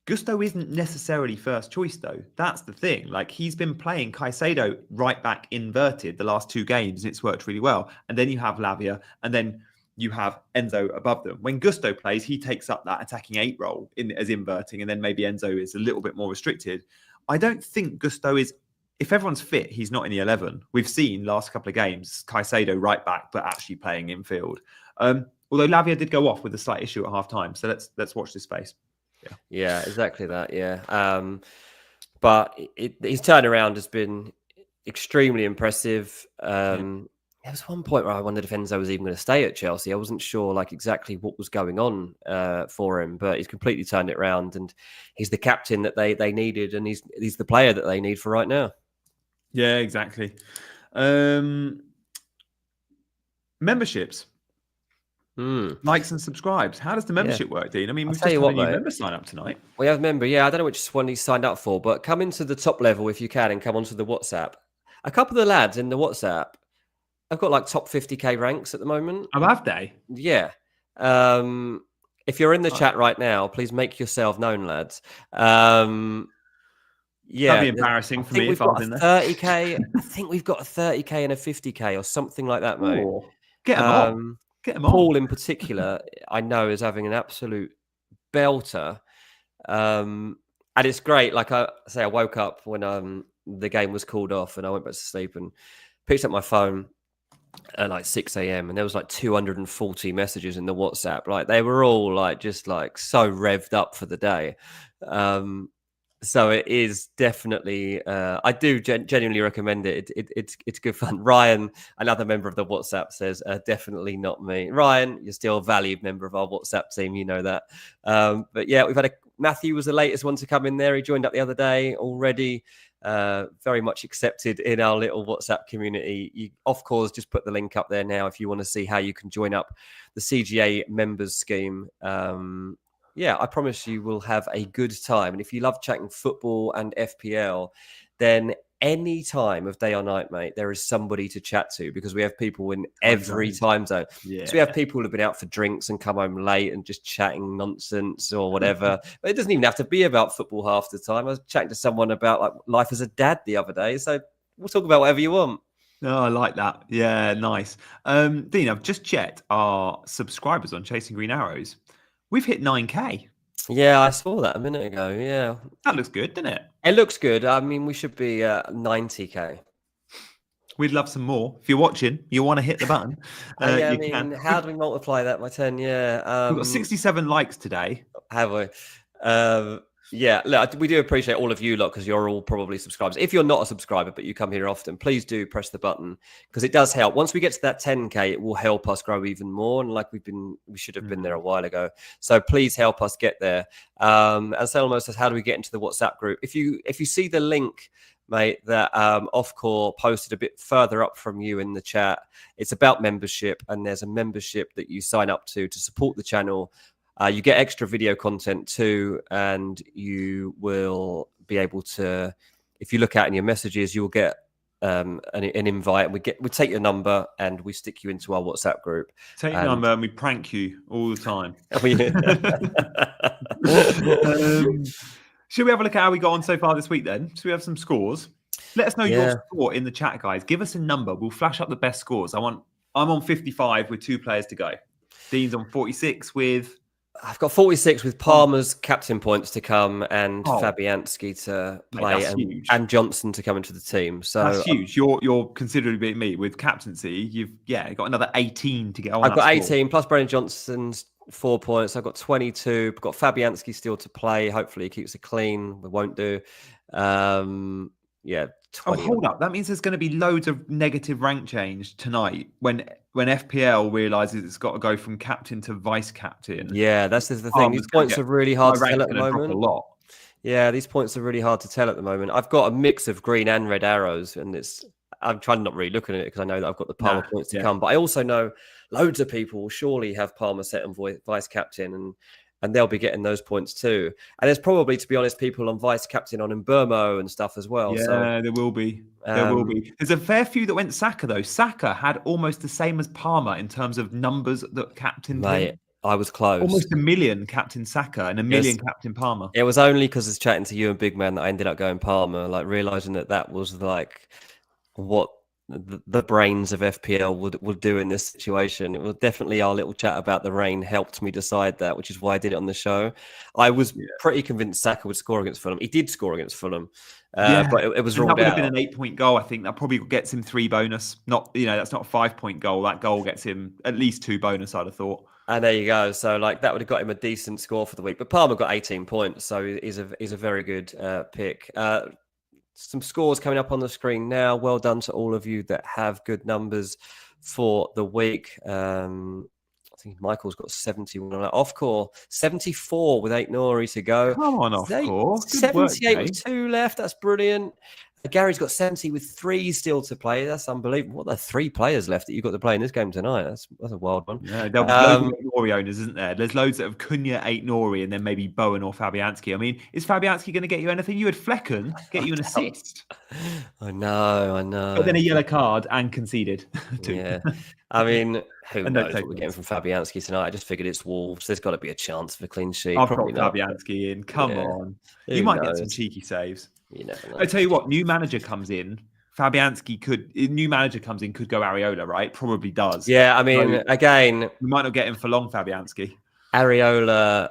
Speaker 1: Gusto isn't necessarily first choice, though. That's the thing. Like, he's been playing Caicedo right back inverted the last 2 games, and it's worked really well. And then you have Lavia, and then you have Enzo above them. When Gusto plays, he takes up that attacking 8 role as inverting, and then maybe Enzo is a little bit more restricted. I don't think Gusto is... If everyone's fit, he's not in the 11. We've seen last couple of games, Caicedo right back, but actually playing infield. Although Lavia did go off with a slight issue at half time. So let's watch this space.
Speaker 2: Yeah, exactly that. Yeah. But his turnaround has been extremely impressive. There was one point where I wondered if Enzo was even going to stay at Chelsea. I wasn't sure exactly what was going on for him, but he's completely turned it around, and he's the captain that they needed, and he's the player that they need for right now.
Speaker 1: Yeah, exactly. Memberships. Likes and subscribes. How does the membership work, Dean? I mean, we've just had a new member sign up tonight.
Speaker 2: We have a member. Yeah, I don't know which one he signed up for, but come into the top level if you can and come onto the WhatsApp. A couple of the lads in the WhatsApp have got top 50k ranks at the moment.
Speaker 1: Oh, have they?
Speaker 2: Yeah. If you're in the chat right now, please make yourself known, lads.
Speaker 1: That'd be embarrassing for me if I was in there.
Speaker 2: 30k. I think we've got a 30k and a 50k or something like that, mate.
Speaker 1: Get them on. Get them on.
Speaker 2: Paul in particular, I know, is having an absolute belter. And it's great. Like I say, I woke up when the game was called off and I went back to sleep, and Picked up my phone at like 6 a.m. and there was like 240 messages in the WhatsApp. Like they were all like just like so revved up for the day. So it is definitely. I do genuinely recommend it. It's good fun. Ryan, another member of the WhatsApp, says definitely not me. Ryan, you're still a valued member of our WhatsApp team. You know that. But yeah, we've had Matthew was the latest one to come in there. He joined up the other day already. Very much accepted in our little WhatsApp community. You, of course, just put the link up there now if you want to see how you can join up the CGA members scheme. Yeah, I promise you will have a good time. And if you love chatting football and FPL, then any time of day or night, mate, there is somebody to chat to because we have people in every time zone.
Speaker 1: Yeah.
Speaker 2: So we have people who've been out for drinks and come home late and just chatting nonsense or whatever. But it doesn't even have to be about football half the time. I was chatting to someone about like life as a dad the other day. So we'll talk about whatever you want.
Speaker 1: Oh, I like that. Yeah, nice. Dean, I've just checked our subscribers on Chasing Green Arrows. We've hit 9K.
Speaker 2: Yeah, I saw that a minute ago. Yeah.
Speaker 1: That looks good, doesn't it?
Speaker 2: It looks good. I mean, we should be 90K.
Speaker 1: We'd love some more. If you're watching, you want to hit the button.
Speaker 2: Yeah, I
Speaker 1: you
Speaker 2: mean,
Speaker 1: can.
Speaker 2: how do we multiply that by 10? Yeah.
Speaker 1: We've got 67 likes today.
Speaker 2: Have we? Yeah, look, we do appreciate all of you lot because you're all probably subscribers. If you're not a subscriber, but you come here often, please do press the button because it does help. Once we get to that 10K, it will help us grow even more. And like we should have been there a while ago. So please help us get there. And Selmo says, how do we get into the WhatsApp group? If you see the link, mate, that Offcore posted a bit further up from you in the chat, it's about membership, and there's a membership that you sign up to support the channel. You get extra video content too, and you will be able to, if you look out in your messages, you'll get an invite. We take your number and we stick you into our WhatsApp group.
Speaker 1: Take your number and we prank you all the time. Should we have a look at how we got on so far this week then? Should we have some scores? Let us know your score in the chat, guys. Give us a number. We'll flash up the best scores. I'm on 55 with 2 players to go. Dean's on 46 with...
Speaker 2: I've got 46 with Palmer's captain points to come and Fabianski to play and Johnson to come into the team. So
Speaker 1: that's huge. You're considerably beating me with captaincy. You've got another 18 to get on.
Speaker 2: I've got 18 plus Brennan Johnson's 4 points. I've got 22. I've got Fabianski still to play. Hopefully he keeps it clean. We won't do. 20.
Speaker 1: Oh, hold up. That means there's going to be loads of negative rank change tonight when FPL realizes it's got to go from captain to vice captain.
Speaker 2: Yeah, that's the thing. These points are really hard to tell at the moment.
Speaker 1: A lot.
Speaker 2: Yeah, these points are really hard to tell at the moment. I've got a mix of green and red arrows, and I'm trying to not really look at it because I know that I've got the Palmer points to come. But I also know loads of people will surely have Palmer set and vice captain, and they'll be getting those points too. And there's probably, to be honest, people on vice captain on Mbeumo and stuff as well.
Speaker 1: Yeah,
Speaker 2: so,
Speaker 1: there will be. There will be. There's a fair few that went Saka, though. Saka had almost the same as Palmer in terms of numbers that captained him.
Speaker 2: I was close.
Speaker 1: Almost 1 million captain Saka and 1 million captain Palmer.
Speaker 2: It was only because I was chatting to you and Big Man that I ended up going Palmer, like realising that was like what the brains of FPL would do in this situation. It was definitely our little chat about the rain helped me decide that, which is why I did it on the show. I was pretty convinced Saka would score against Fulham. He did score against Fulham, but it was ruled out.
Speaker 1: That would have been an 8-point goal. I think that probably gets him 3 bonus. That's not a 5-point goal. That goal gets him at least 2 bonus, I'd have thought.
Speaker 2: And there you go. So that would have got him a decent score for the week. But Palmer got 18 points, so he's a very good pick. Some scores coming up on the screen now. Well done to all of you that have good numbers for the week. I think Michael's got 71 on that. Off-core, 74 with 8 Nori to go.
Speaker 1: Come on, Off-core.
Speaker 2: 78 with 2 left. That's brilliant. Gary's got 70 with 3 still to play. That's unbelievable. What are the 3 players left that you've got to play in this game tonight? That's a wild one.
Speaker 1: Yeah, there's loads of Nori owners, isn't there? There's loads that have Cunha, 8 Nori, and then maybe Bowen or Fabianski. I mean, is Fabianski going to get you anything? You had Flecken get you an assist.
Speaker 2: I know.
Speaker 1: But then a yellow card and conceded.
Speaker 2: Yeah. I mean, who knows what we're getting from Fabianski tonight? I just figured it's Wolves. There's got to be a chance for a clean sheet.
Speaker 1: I'll probably Fabianski in. Come on. You might get some cheeky saves.
Speaker 2: You never know.
Speaker 1: I tell you what, new manager comes in. Fabianski could go Areola, right? Probably does.
Speaker 2: Yeah, I mean, again,
Speaker 1: we might not get him for long, Fabianski.
Speaker 2: Areola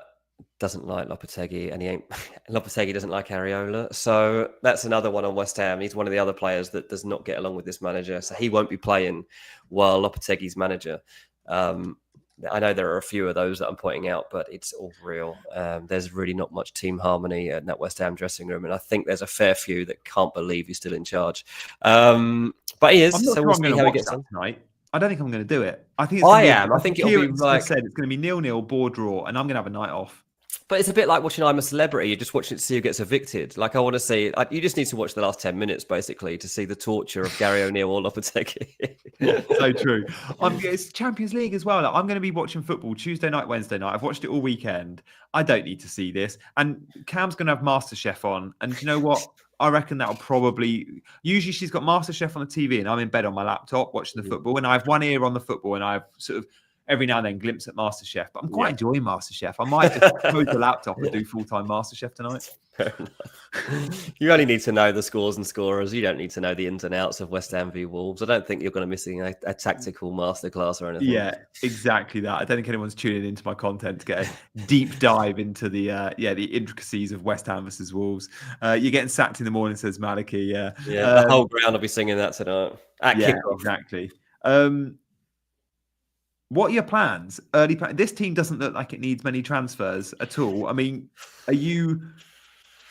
Speaker 2: doesn't like Lopetegui, and Lopetegui doesn't like Areola. So that's another one on West Ham. He's one of the other players that does not get along with this manager. So he won't be playing while Lopetegui's manager. I know there are a few of those that I'm pointing out, but it's all real. There's really not much team harmony in that West Ham dressing room, and I think there's a fair few that can't believe he's still in charge. But he is.
Speaker 1: I'm not
Speaker 2: So
Speaker 1: sure
Speaker 2: we'll
Speaker 1: I'm
Speaker 2: see
Speaker 1: going to
Speaker 2: how he
Speaker 1: watch
Speaker 2: gets
Speaker 1: that
Speaker 2: on.
Speaker 1: tonight. I don't think I'm going to do it. I think it's gonna be
Speaker 2: I think it'll be
Speaker 1: Kieran's
Speaker 2: like
Speaker 1: said it's going to be 0-0, ball draw, and I'm going to have a night off.
Speaker 2: But it's a bit like watching I'm a Celebrity. You're just watching to see who gets evicted. Like I want to see. You just need to watch the last 10 minutes, basically, to see the torture of Gary O'Neill or Lopetegui.
Speaker 1: So true. It's Champions League as well. Like, I'm going to be watching football Tuesday night, Wednesday night. I've watched it all weekend. I don't need to see this. And Cam's going to have MasterChef on. And you know what? I reckon that'll probably... Usually she's got MasterChef on the TV and I'm in bed on my laptop watching the football. And I have one ear on the football and I've sort of every now and then glimpse at MasterChef. But I'm quite enjoying MasterChef. I might just close the laptop and do full-time MasterChef tonight.
Speaker 2: Fair enough. You only need to know the scores and scorers. You don't need to know the ins and outs of West Ham v Wolves. I don't think you're going to miss a tactical masterclass or anything.
Speaker 1: Yeah, exactly that. I don't think anyone's tuning into my content to get a deep dive into the intricacies of West Ham versus Wolves. You're getting sacked in the morning, says Maliki. Yeah,
Speaker 2: the whole ground will be singing that tonight.
Speaker 1: Exactly. What are your plans? This team doesn't look like it needs many transfers at all. I mean, are you?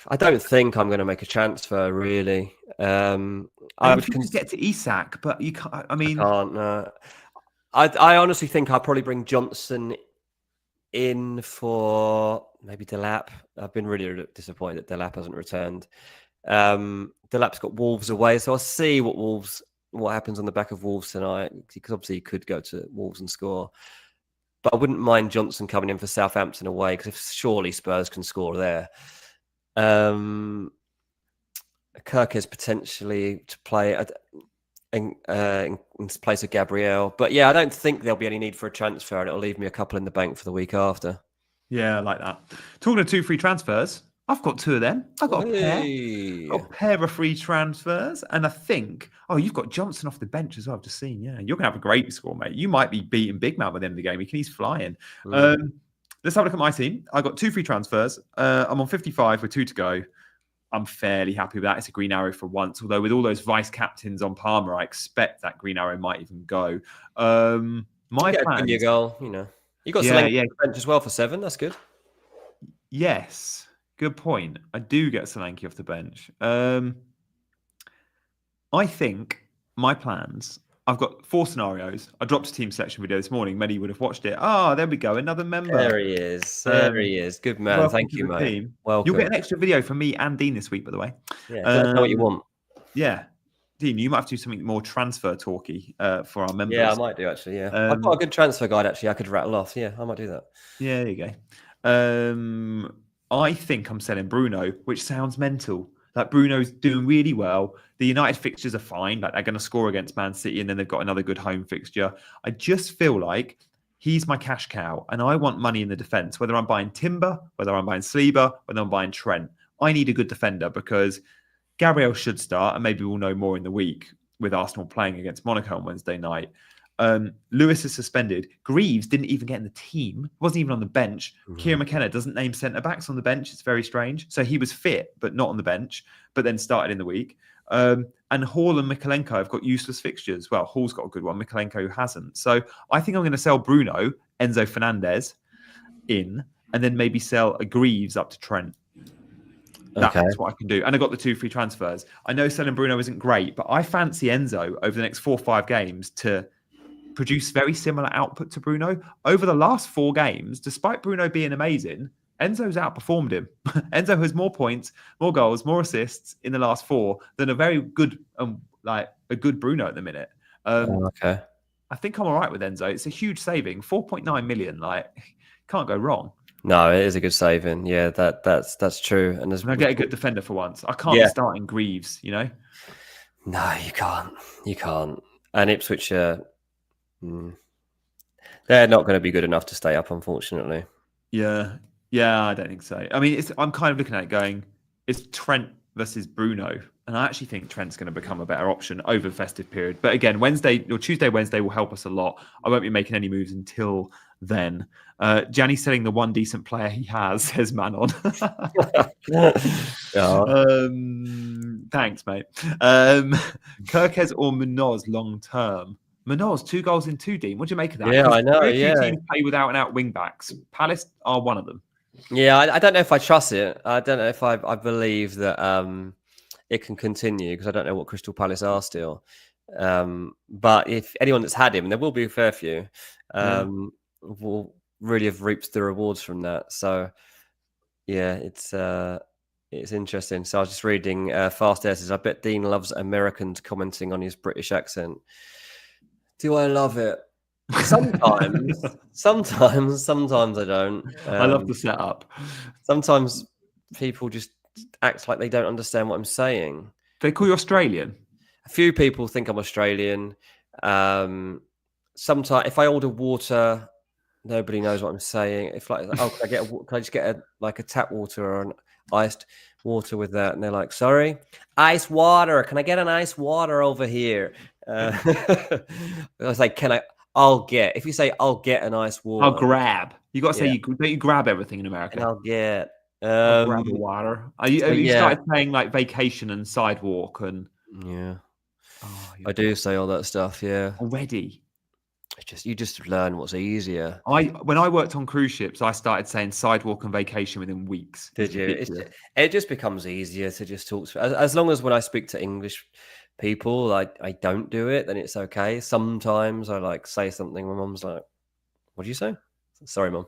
Speaker 2: I don't think I'm going to make a transfer, really. I
Speaker 1: would just get to Isak, but you can't. I mean,
Speaker 2: I can't. I honestly think I'll probably bring Johnson in for maybe Delap. I've been really disappointed that Delap hasn't returned. Delap's got Wolves away, so I'll see what happens on the back of Wolves tonight, because obviously he could go to Wolves and score. But I wouldn't mind Johnson coming in for Southampton away, because surely Spurs can score there. Kirk is potentially to play in place of Gabriel. But yeah, I don't think there'll be any need for a transfer, and it'll leave me a couple in the bank for the week after.
Speaker 1: Yeah, I like that. Talking of 2 free transfers, I've got 2 of them. I've got a pair of free transfers. And I think, you've got Johnson off the bench as well. I've just seen. Yeah, you're going to have a great score, mate. You might be beating Big Man by the end of the game. He's flying. Let's have a look at my team. I got 2 free transfers. I'm on 55 with 2 to go. I'm fairly happy with that. It's a green arrow for once. Although with all those vice captains on Palmer, I expect that green arrow might even go. My plan.
Speaker 2: Your goal, you got Solanke on the bench as well for 7. That's good.
Speaker 1: Yes, good point. I do get Solanke off the bench. I think my plans. I've got 4 scenarios. I dropped a team selection video this morning. Many would have watched it. There we go. Another member.
Speaker 2: There he is. He is. Good man. Thank you, mate.
Speaker 1: Team.
Speaker 2: Welcome.
Speaker 1: You'll get an extra video from me and Dean this week, by the way.
Speaker 2: Yeah, let know what you want.
Speaker 1: Yeah. Dean, you might have to do something more transfer talky for our members.
Speaker 2: Yeah, I might do, actually. Yeah. I've got a good transfer guide, actually, I could rattle off. Yeah, I might do that.
Speaker 1: Yeah, there you go. I think I'm selling Bruno, which sounds mental. Like, Bruno's doing really well. The United fixtures are fine. Like, they're going to score against Man City, and then they've got another good home fixture. I just feel like he's my cash cow, and I want money in the defence. Whether I'm buying Timber, whether I'm buying Saliba, whether I'm buying Trent, I need a good defender, because Gabriel should start, and maybe we'll know more in the week with Arsenal playing against Monaco on Wednesday night. Lewis is suspended. Greaves didn't even get in the team. Wasn't even on the bench. Kieran McKenna doesn't name centre-backs on the bench. It's very strange. So he was fit, but not on the bench, but then started in the week. And Hall and Mikalenko have got useless fixtures. Well, Hall's got a good one. Mikalenko hasn't. So I think I'm going to sell Bruno, Enzo Fernandez in, and then maybe sell a Greaves up to Trent. That's what I can do. And I got the 2 free transfers. I know selling Bruno isn't great, but I fancy Enzo over the next 4 or 5 games to produce very similar output to Bruno. Over the last 4 games, despite Bruno being amazing, Enzo's outperformed him. Enzo has more points, more goals, more assists in the last 4 than a very good, a good Bruno at the minute. I think I'm all right with Enzo. It's a huge saving, 4.9 million. Can't go wrong.
Speaker 2: No, it is a good saving. Yeah, that's true. And
Speaker 1: I get a good defender for once. I can't be starting Greaves, No,
Speaker 2: you can't. You can't. And Ipswich they're not going to be good enough to stay up, unfortunately.
Speaker 1: Yeah, I don't think so. I mean, I'm kind of looking at it going, it's Trent versus Bruno, and I actually think Trent's going to become a better option over the festive period. But again, Tuesday, Wednesday will help us a lot. I won't be making any moves until then. Gianni's selling the one decent player he has, says Manon. Thanks, mate. Kirkes or Munoz long term? Munoz, 2 goals in 2, Dean. What do you make of that?
Speaker 2: Yeah, I know.
Speaker 1: Very few
Speaker 2: Yeah,
Speaker 1: teams play without and out wing backs. Palace are one of them.
Speaker 2: yeah. I don't know if I trust it. I don't know if I believe that it can continue, because I don't know what Crystal Palace are still. But if anyone that's had him, and there will be a fair few, will really have reaped the rewards from that. So yeah, it's interesting. So I was just reading Fast Air says, I bet Dean loves Americans commenting on his British accent. Do I love it? Sometimes, sometimes I don't.
Speaker 1: I love the setup.
Speaker 2: Sometimes people just act like they don't understand what I'm saying.
Speaker 1: They call you Australian?
Speaker 2: A few people think I'm Australian. Sometimes if I order water, nobody knows what I'm saying. If like, oh, can I just get a tap water or an iced water with that? And they're like, sorry, ice water. Can I get an ice water over here? I was like, I'll get. If you say I'll get an ice water,
Speaker 1: I'll grab. You got to say you grab everything in America.
Speaker 2: And I'll get.
Speaker 1: I'll grab the water. You started saying like vacation and sidewalk and
Speaker 2: yeah. Oh, I do say all that stuff. Yeah.
Speaker 1: Already.
Speaker 2: You just learn what's easier.
Speaker 1: When I worked on cruise ships, I started saying sidewalk and vacation within weeks.
Speaker 2: Did you? It just becomes easier to just talk to. As long as when I speak to English people, I don't do it, then it's okay. Sometimes I like say something. My mum's like, "What do you say?" Sorry, mum.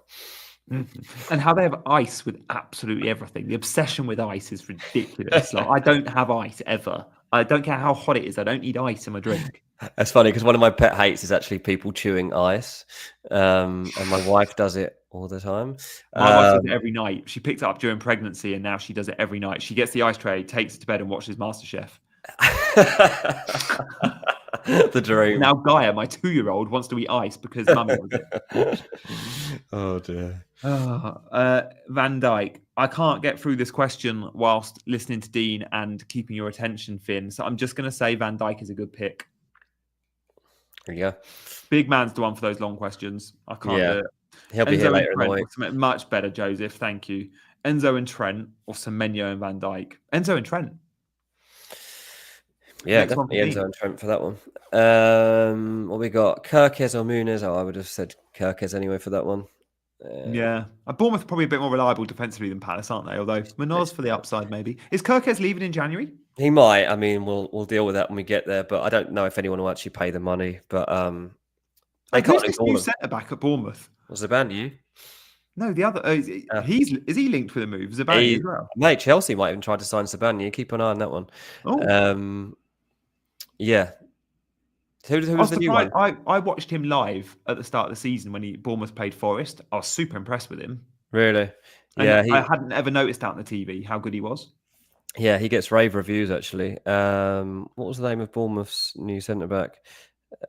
Speaker 1: And how they have ice with absolutely everything. The obsession with ice is ridiculous. Like, I don't have ice ever. I don't care how hot it is. I don't need ice in my drink.
Speaker 2: That's funny because one of my pet hates is actually people chewing ice, and my wife does it all the time.
Speaker 1: My wife does it every night. She picked it up during pregnancy, and now she does it every night. She gets the ice tray, takes it to bed, and watches MasterChef.
Speaker 2: The dream.
Speaker 1: Now Gaia, my 2-year-old, wants to eat ice because mummy does it.
Speaker 2: Oh dear.
Speaker 1: Van Dijk, I can't get through this question whilst listening to Dean and keeping your attention, Finn. So I'm just going to say Van Dijk is a good pick.
Speaker 2: There you go.
Speaker 1: Big man's the one for those long questions. I can't do it.
Speaker 2: He'll be here later in the week.
Speaker 1: Much better, Joseph. Thank you. Enzo and Trent or Semenyo and Van Dijk? Enzo and Trent.
Speaker 2: Yeah, definitely Enzo and Trent for that one. What we got? Kirkes or Muniz? Oh, I would have said Kirkes anyway for that one.
Speaker 1: Yeah. Bournemouth are probably a bit more reliable defensively than Palace, aren't they? Although Munoz for the upside, maybe. Is Kirkes leaving in January?
Speaker 2: He might. I mean, we'll deal with that when we get there. But I don't know if anyone will actually pay the money. But
Speaker 1: they can't. Who's this new centre back at Bournemouth?
Speaker 2: Was Zabanyu?
Speaker 1: No, the other. Is he linked with a move? Zabanyu as well.
Speaker 2: Mate, Chelsea might even try to sign Zabanyu. Keep an eye on that one.
Speaker 1: Oh.
Speaker 2: Yeah. Who was the new one?
Speaker 1: I watched him live at the start of the season when Bournemouth played Forest. I was super impressed with him.
Speaker 2: Really?
Speaker 1: And I hadn't ever noticed out on the TV how good he was.
Speaker 2: Yeah, he gets rave reviews actually. What was the name of Bournemouth's new centre back?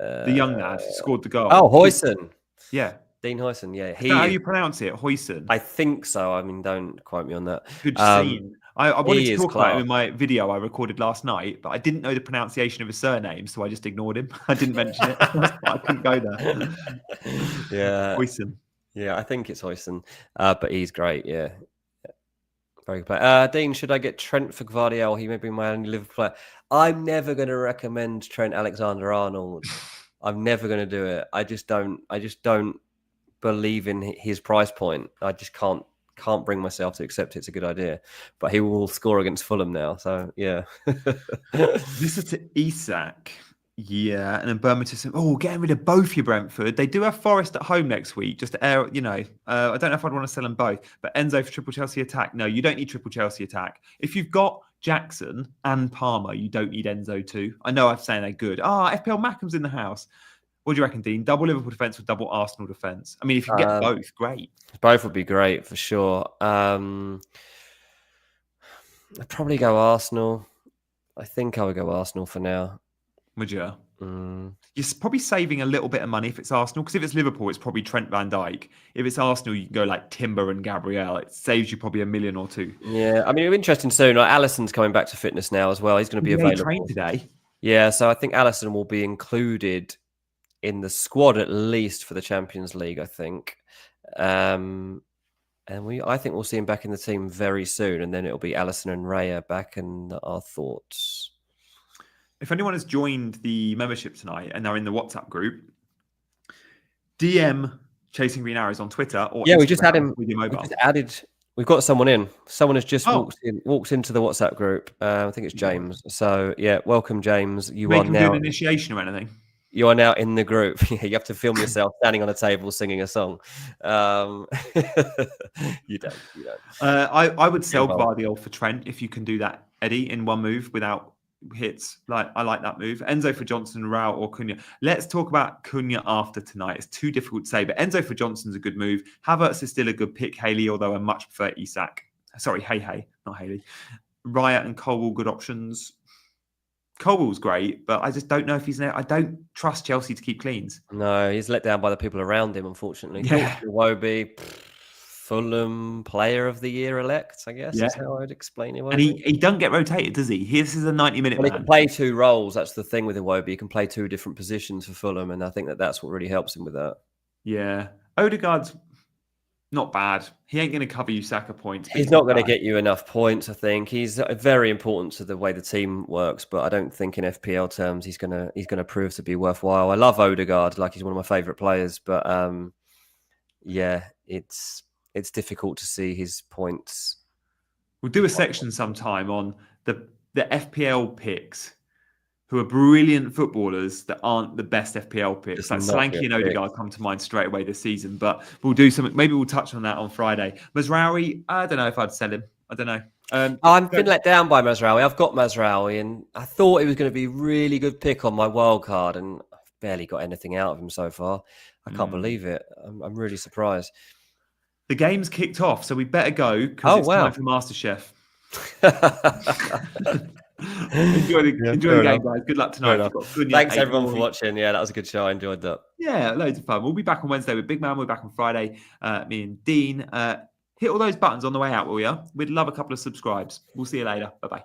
Speaker 1: The young lad who scored the goal.
Speaker 2: Oh, Huijsen.
Speaker 1: Yeah.
Speaker 2: Dean Huijsen, yeah.
Speaker 1: Is that how you pronounce it? Huijsen?
Speaker 2: I think so. I mean, don't quote me on that.
Speaker 1: Good scene. I wanted to talk about him in my video I recorded last night, but I didn't know the pronunciation of his surname, so I just ignored him. I didn't mention it. I couldn't go there.
Speaker 2: Yeah.
Speaker 1: Huijsen.
Speaker 2: Yeah, I think it's Huijsen. But he's great, yeah. Very good player. Dean, should I get Trent for Gvardiol? He may be my only Liverpool player. I'm never going to recommend Trent Alexander-Arnold. I'm never going to do it. I just don't believe in his price point. I just can't bring myself to accept it's a good idea. But he will score against Fulham now, so yeah.
Speaker 1: This is to Isak. Yeah, and then Birmingham. Getting rid of both your Brentford. They do have Forest at home next week. Just to air, I don't know if I'd want to sell them both. But Enzo for triple Chelsea attack. No, you don't need triple Chelsea attack. If you've got Jackson and Palmer, you don't need Enzo too. I know I'm saying they're good. FPL Mackham's in the house. What do you reckon, Dean? Double Liverpool defence or double Arsenal defence? I mean, if you get both, great.
Speaker 2: Both would be great for sure. I'd probably go Arsenal. I think I would go Arsenal for now.
Speaker 1: Would you? You're probably saving a little bit of money if it's Arsenal, because if it's Liverpool, it's probably Trent Van Dijk. If it's Arsenal, you can go like Timber and Gabriel. It saves you probably $1 million or $2 million.
Speaker 2: Yeah, I mean, it's interesting soon. Like, Alisson's coming back to fitness now as well. He's going to be available.
Speaker 1: He trained today.
Speaker 2: Yeah, so I think Alisson will be included in the squad at least for the Champions League, I think. I think we'll see him back in the team very soon, and then it'll be Alisson and Raya back. And our thoughts.
Speaker 1: If anyone has joined the membership tonight and they're in the WhatsApp group, DM Chasing Green Arrows on Twitter or
Speaker 2: Yeah,
Speaker 1: Instagram
Speaker 2: we just had him.
Speaker 1: with your mobile.
Speaker 2: We just added. We've got someone in. Someone has just walked into the WhatsApp group. I think it's James. So yeah, welcome, James. You are now
Speaker 1: do an initiation or anything.
Speaker 2: You are now in the group. You have to film yourself standing on a table singing a song. You don't.
Speaker 1: I would sell Gvardiol for Trent if you can do that, Eddie, in one move without hits. I like that move. Enzo for Johnson, Raul or Cunha. Let's talk about Cunha after tonight. It's too difficult to say, but Enzo for Johnson's a good move. Havertz is still a good pick, Haley, although I much prefer Isak. Sorry, Hey, not Haley. Raya and Colwell, good options. Colwell's great, but I just don't know if he's I don't trust Chelsea to keep cleans.
Speaker 2: No, he's let down by the people around him, unfortunately.
Speaker 1: Yeah.
Speaker 2: Iwobi, Fulham Player of the Year elect, I guess, is how I'd explain it.
Speaker 1: And he doesn't get rotated, does he? This is a 90-minute
Speaker 2: Well, he can play two roles. That's the thing with Iwobi. He can play two different positions for Fulham, and I think that's what really helps him with that.
Speaker 1: Yeah. Odegaard's not bad. He ain't going to cover you Saka points.
Speaker 2: He's not going to get you enough points, I think. He's very important to the way the team works, but I don't think in FPL terms he's going to prove to be worthwhile. I love Odegaard, like he's one of my favourite players, but it's difficult to see his points.
Speaker 1: We'll do a section sometime on the FPL picks who are brilliant footballers that aren't the best FPL picks. Like Solanke and Odegaard come to mind straight away this season, but we'll do something. Maybe we'll touch on that on Friday. Mazraoui, I don't know if I'd sell him. I don't know.
Speaker 2: I've been let down by Mazraoui. I've got Mazraoui, and I thought he was going to be a really good pick on my wild card, and I've barely got anything out of him so far. I can't believe it. I'm really surprised.
Speaker 1: The game's kicked off, so we better go because time for MasterChef. Enjoy the game, guys. Good luck tonight.
Speaker 2: Thanks everyone for watching. Yeah, that was a good show. I enjoyed that.
Speaker 1: Yeah, loads of fun. We'll be back on Wednesday with Big Man. We'll be back on Friday. Me and Dean. Hit all those buttons on the way out, will you? We'd love a couple of subscribes. We'll see you later. Bye-bye.